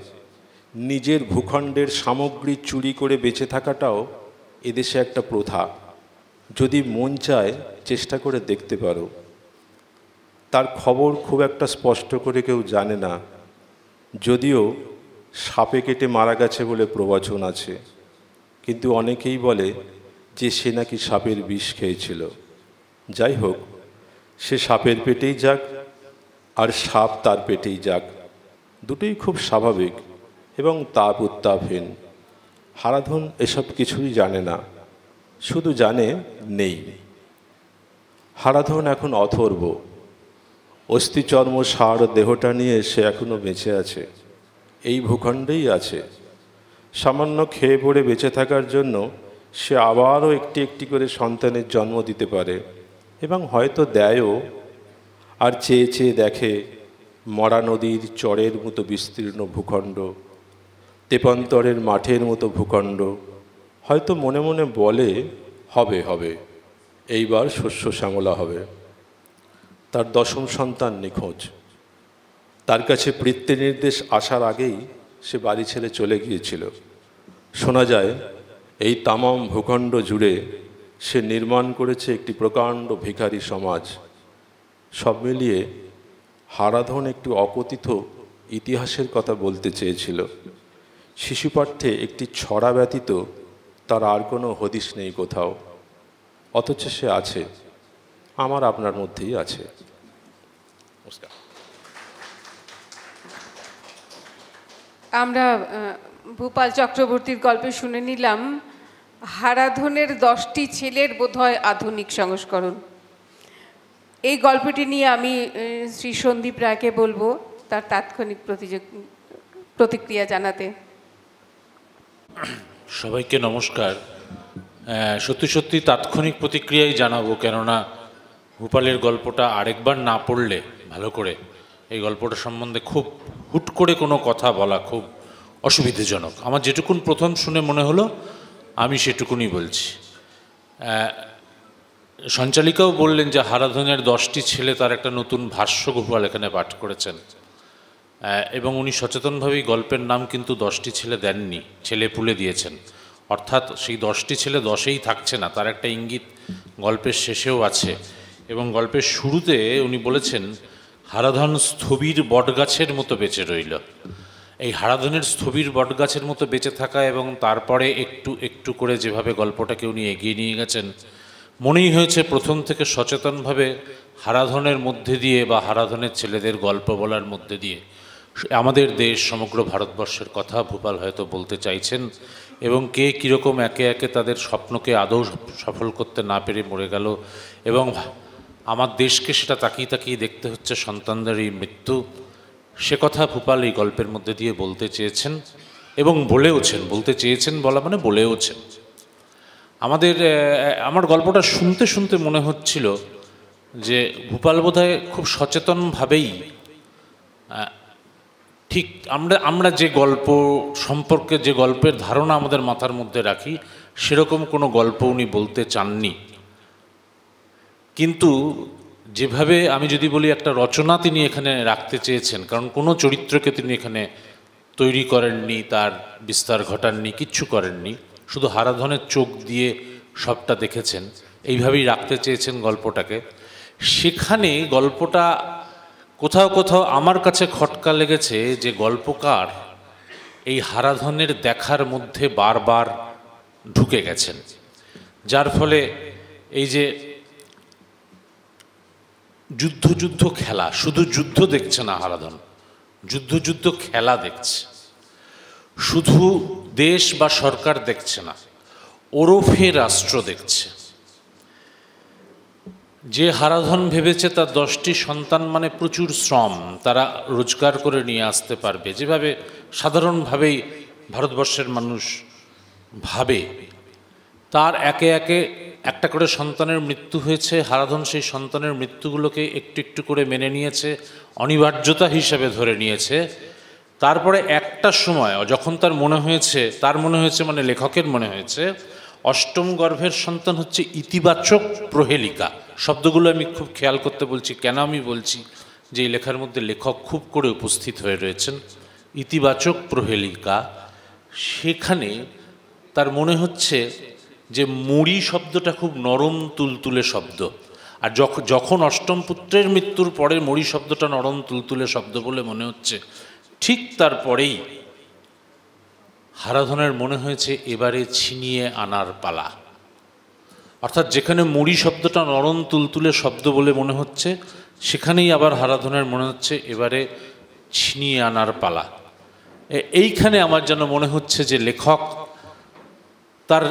E: নিজের ভূখণ্ডের সামগ্রী চুরি করে বেঁচে থাকাটাও এদেশে একটা প্রথা। যদি মন চায় চেষ্টা করে দেখতে পারো। তার খবর খুব একটা স্পষ্ট করে কেউ জানে না, যদিও সাপে কেটে মারা গেছে বলে প্রবচন আছে, কিন্তু অনেকেই বলে যে সে নাকি সাপের বিষ খেয়েছিল। যাই হোক, সে সাপের পেটেই যাক আর সাপ তার পেটেই যাক, দুটোই খুব স্বাভাবিক এবং তাপ উত্তাপহীন। হারাধন এসব কিছুই জানে না, শুধু জানে নেই। হারাধন এখন অথর্ব, অস্থিচর্ম সার দেহটা নিয়ে সে এখনো বেঁচে আছে, এই ভূখণ্ডেই আছে। সামান্য খেয়ে পড়ে বেঁচে থাকার জন্য সে আবারও একটি একটি করে সন্তানের জন্ম দিতে পারে এবং হয়তো দেয়ও। আর চেয়ে চেয়ে দেখে মরা নদীর চরের মতো বিস্তীর্ণ ভূখণ্ড, তেপান্তরের মাঠের মতো ভূখণ্ড। হয়তো মনে মনে বলে হবে হবে, এইবার শস্য শ্যামলা হবে। তার দশম সন্তান নিখোঁজ। তার কাছে বৃত্তি নির্দেশ আসার আগেই সে বাড়ি ছেড়ে চলে গিয়েছিল। শোনা যায় এই তামাম ভূখণ্ড জুড়ে সে নির্মাণ করেছে একটি প্রকাণ্ড ভিখারি সমাজ। সব মিলিয়ে হারাধন একটু অকথিত ইতিহাসের কথা বলতে চেয়েছিল। শিশুপাঠ্যে একটি ছড়া ব্যতীত তার আর কোনো হদিশ নেই কোথাও, অথচ সে আছে, আমার আপনার মধ্যেই আছে।
A: আমরা ভূপাল চক্রবর্তীর গল্প শুনে নিলাম। হারাধনের 10টি ছেলের বোধহয় আধুনিক সংস্করণ। এই গল্পটি নিয়ে আমি শ্রী সন্দীপ রায়কে বলবো তার তাৎক্ষণিক প্রতিক্রিয়া জানাতে।
F: সবাইকে নমস্কার। সত্যি সত্যি তাৎক্ষণিক প্রতিক্রিয়াই জানাবো, কেননা ভূপালের গল্পটা আরেকবার না পড়লে ভালো করে এই গল্পটা সম্বন্ধে খুব হুট করে কোনো কথা বলা খুব অসুবিধাজনক। আমার যেটুকুন প্রথম শুনে মনে হলো আমি সেটুকুনই বলছি। সঞ্চালিকাও বললেন যে হারাধনের 10টি ছেলে, তার একটা নতুন ভাষ্য গোপাল এখানে পাঠ করেছেন এবং উনি সচেতনভাবেই গল্পের নাম কিন্তু 10টি ছেলে দেননি, ছেলে পুলে দিয়েছেন। অর্থাৎ সেই 10টি ছেলে 10এই থাকছে না, তার একটা ইঙ্গিত গল্পের শেষেও আছে। এবং গল্পের শুরুতে উনি বলেছেন হারাধন স্থবির বটগাছের মতো বেঁচে রইল। এই হারাধনের স্থবির বটগাছের মতো বেঁচে থাকা এবং তারপরে একটু একটু করে যেভাবে গল্পটাকে উনি এগিয়ে নিয়ে গেছেন, মনেই হয়েছে প্রথম থেকে সচেতনভাবে হারাধনের মধ্যে দিয়ে বা হারাধনের ছেলেদের গল্প বলার মধ্যে দিয়ে আমাদের দেশ, সমগ্র ভারতবর্ষের কথা ভূপাল হয়তো বলতে চাইছেন। এবং কে কীরকম একে একে তাদের স্বপ্নকে আদৌ সফল করতে না পেরে মরে গেল এবং আমার দেশকে সেটা তাকিয়ে তাকিয়ে দেখতে হচ্ছে সন্তানদের এই মৃত্যু, সে কথা ভূপাল এই গল্পের মধ্যে দিয়ে বলতে চেয়েছেন এবং বলেওছেন। বলতে চেয়েছেন বলা মানে বলেওছেন। আমার গল্পটা শুনতে শুনতে মনে হচ্ছিল যে ভূপাল বোধহয় খুব সচেতনভাবেই ঠিক আমরা যে গল্প সম্পর্কে, যে গল্পের ধারণা আমাদের মাথার মধ্যে রাখি, সেরকম কোনো গল্প উনি বলতে চাননি। কিন্তু যেভাবে আমি যদি বলি একটা রচনা তিনি এখানে রাখতে চেয়েছেন, কারণ কোনো চরিত্রকে তিনি এখানে তৈরি করেননি, তার বিস্তার ঘটাননি, কিচ্ছু করেননি, শুধু হারাধনের চোখ দিয়ে সবটা দেখেছেন, এইভাবেই রাখতে চেয়েছেন গল্পটাকে। সেখানে গল্পটা কোথাও কোথাও আমার কাছে খটকা লেগেছে যে গল্পকার এই হারাধনের দেখার মধ্যে বারবার ঢুকে গেছেন, যার ফলে এই যে যুদ্ধ খেলা, শুধু যুদ্ধ দেখছে না হারাধন, যুদ্ধ খেলা দেখছে। শুধু দেশ বা সরকার দেখছে না, ওরফে রাষ্ট্র দেখছে। যে হারাধন ভেবেছে তার 10টি সন্তান মানে প্রচুর শ্রম, তারা রোজগার করে নিয়ে আসতে পারবে, যেভাবে সাধারণভাবেই ভারতবর্ষের মানুষ ভাবে, তার একে একে একটা করে সন্তানের মৃত্যু হয়েছে। হারাধন সেই সন্তানের মৃত্যুগুলোকে একটু একটু করে মেনে নিয়েছে, অনিবার্যতা হিসেবে ধরে নিয়েছে। তারপরে একটা সময় যখন তার মনে হয়েছে মানে লেখকের মনে হয়েছে অষ্টম গর্ভের সন্তান হচ্ছে ইতিবাচক প্রহেলিকা। শব্দগুলো আমি খুব খেয়াল করতে বলছি। কেন আমি বলছি? যে এই লেখার মধ্যে লেখক খুব করে উপস্থিত হয়ে রয়েছেন, ইতিবাচক প্রহেলিকা, সেখানে তার মনে হচ্ছে যে মুড়ি শব্দটা খুব নরম তুলতুলে শব্দ, আর যখন অষ্টম পুত্রের মৃত্যুর পরে মুড়ি শব্দটা নরম তুলতুলে শব্দ বলে মনে হচ্ছে, ঠিক তারপরেই হারাধনের মনে হয়েছে এবারে ছিনিয়ে আনার পালা। অর্থাৎ যেখানে মুড়ি শব্দটা নরম তুলতুলে শব্দ বলে মনে হচ্ছে, সেখানেই আবার হারাধনের মনে হচ্ছে এবারে ছিনিয়ে আনার পালা। এইখানে আমার যেন মনে হচ্ছে যে লেখক তার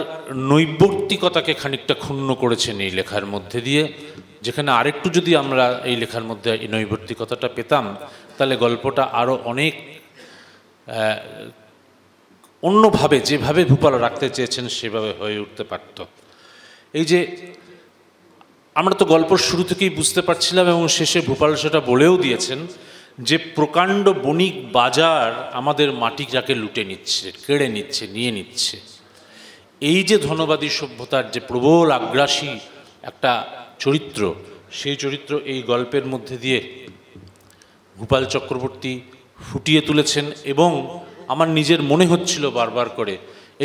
F: নৈবর্তিকতাকে খানিকটা ক্ষুণ্ণ করেছেন এই লেখার মধ্যে দিয়ে, যেখানে আরেকটু যদি আমরা এই লেখার মধ্যে এই নৈবর্তিকতাটা পেতাম, তাহলে গল্পটা আরও অনেক অন্যভাবে, যেভাবে ভূপাল রাখতে চেয়েছেন সেভাবে হয়ে উঠতে পারত। এই যে আমরা তো গল্পর শুরু থেকেই বুঝতে পারছিলাম, এবং শেষে ভূপাল সেটা বলেও দিয়েছেন, যে প্রকাণ্ড বণিক বাজার আমাদের মাটিটাকে লুটে নিচ্ছে, কেড়ে নিচ্ছে, নিয়ে নিচ্ছে। এই যে ধনবাদী সভ্যতার যে প্রবল আগ্রাসী একটা চরিত্র, সেই চরিত্র এই গল্পের মধ্যে দিয়ে ভূপাল চক্রবর্তী ফুটিয়ে তুলেছেন, এবং আমার নিজের মনে হচ্ছিল বারবার করে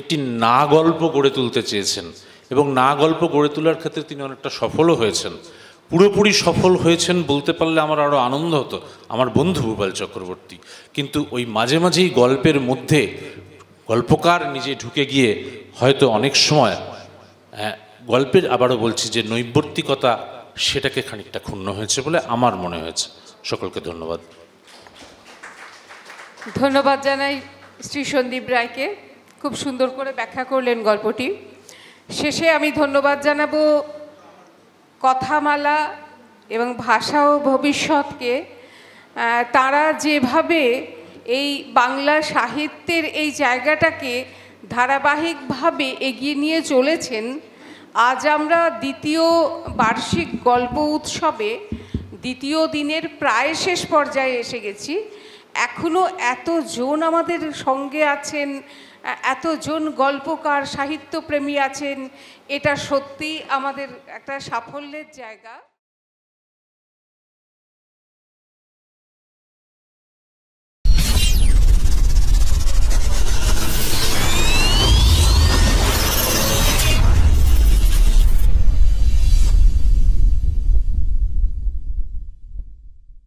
F: একটি না গল্প গড়ে তুলতে চেয়েছেন, এবং না গল্প গড়ে তোলার ক্ষেত্রে তিনি অনেকটা সফলও হয়েছেন। পুরোপুরি সফল হয়েছেন বলতে পারলে আমার আরও আনন্দ হতো, আমার বন্ধু ভূপাল চক্রবর্তী। কিন্তু ওই মাঝে মাঝেই গল্পের মধ্যে গল্পকার নিজে ঢুকে গিয়ে হয়তো অনেক সময় গল্পের, আবারও বলছি, যে নৈবর্তিকতা, সেটাকে খানিকটা ক্ষুণ্ণ হয়েছে বলে আমার মনে হয়েছে। সকলকে ধন্যবাদ।
A: ধন্যবাদ জানাই শ্রী সন্দীপ রায়কে, খুব সুন্দর করে ব্যাখ্যা করলেন গল্পটি। শেষে আমি ধন্যবাদ জানাবো কথামালা এবং ভাষা ও ভবিষ্যৎকে। তারা যেভাবে এই বাংলা সাহিত্যের এই জায়গাটাকে ধারাবাহিকভাবে এগিয়ে নিয়ে চলেছেন, আজ আমরা দ্বিতীয় বার্ষিক গল্প উৎসবে দ্বিতীয় দিনের প্রায় শেষ পর্যায়ে এসে গেছি। এখনও এতজন আমাদের সঙ্গে আছেন, এতজন গল্পকার, সাহিত্যপ্রেমী আছেন, এটা সত্যি আমাদের একটা সাফল্যের জায়গা।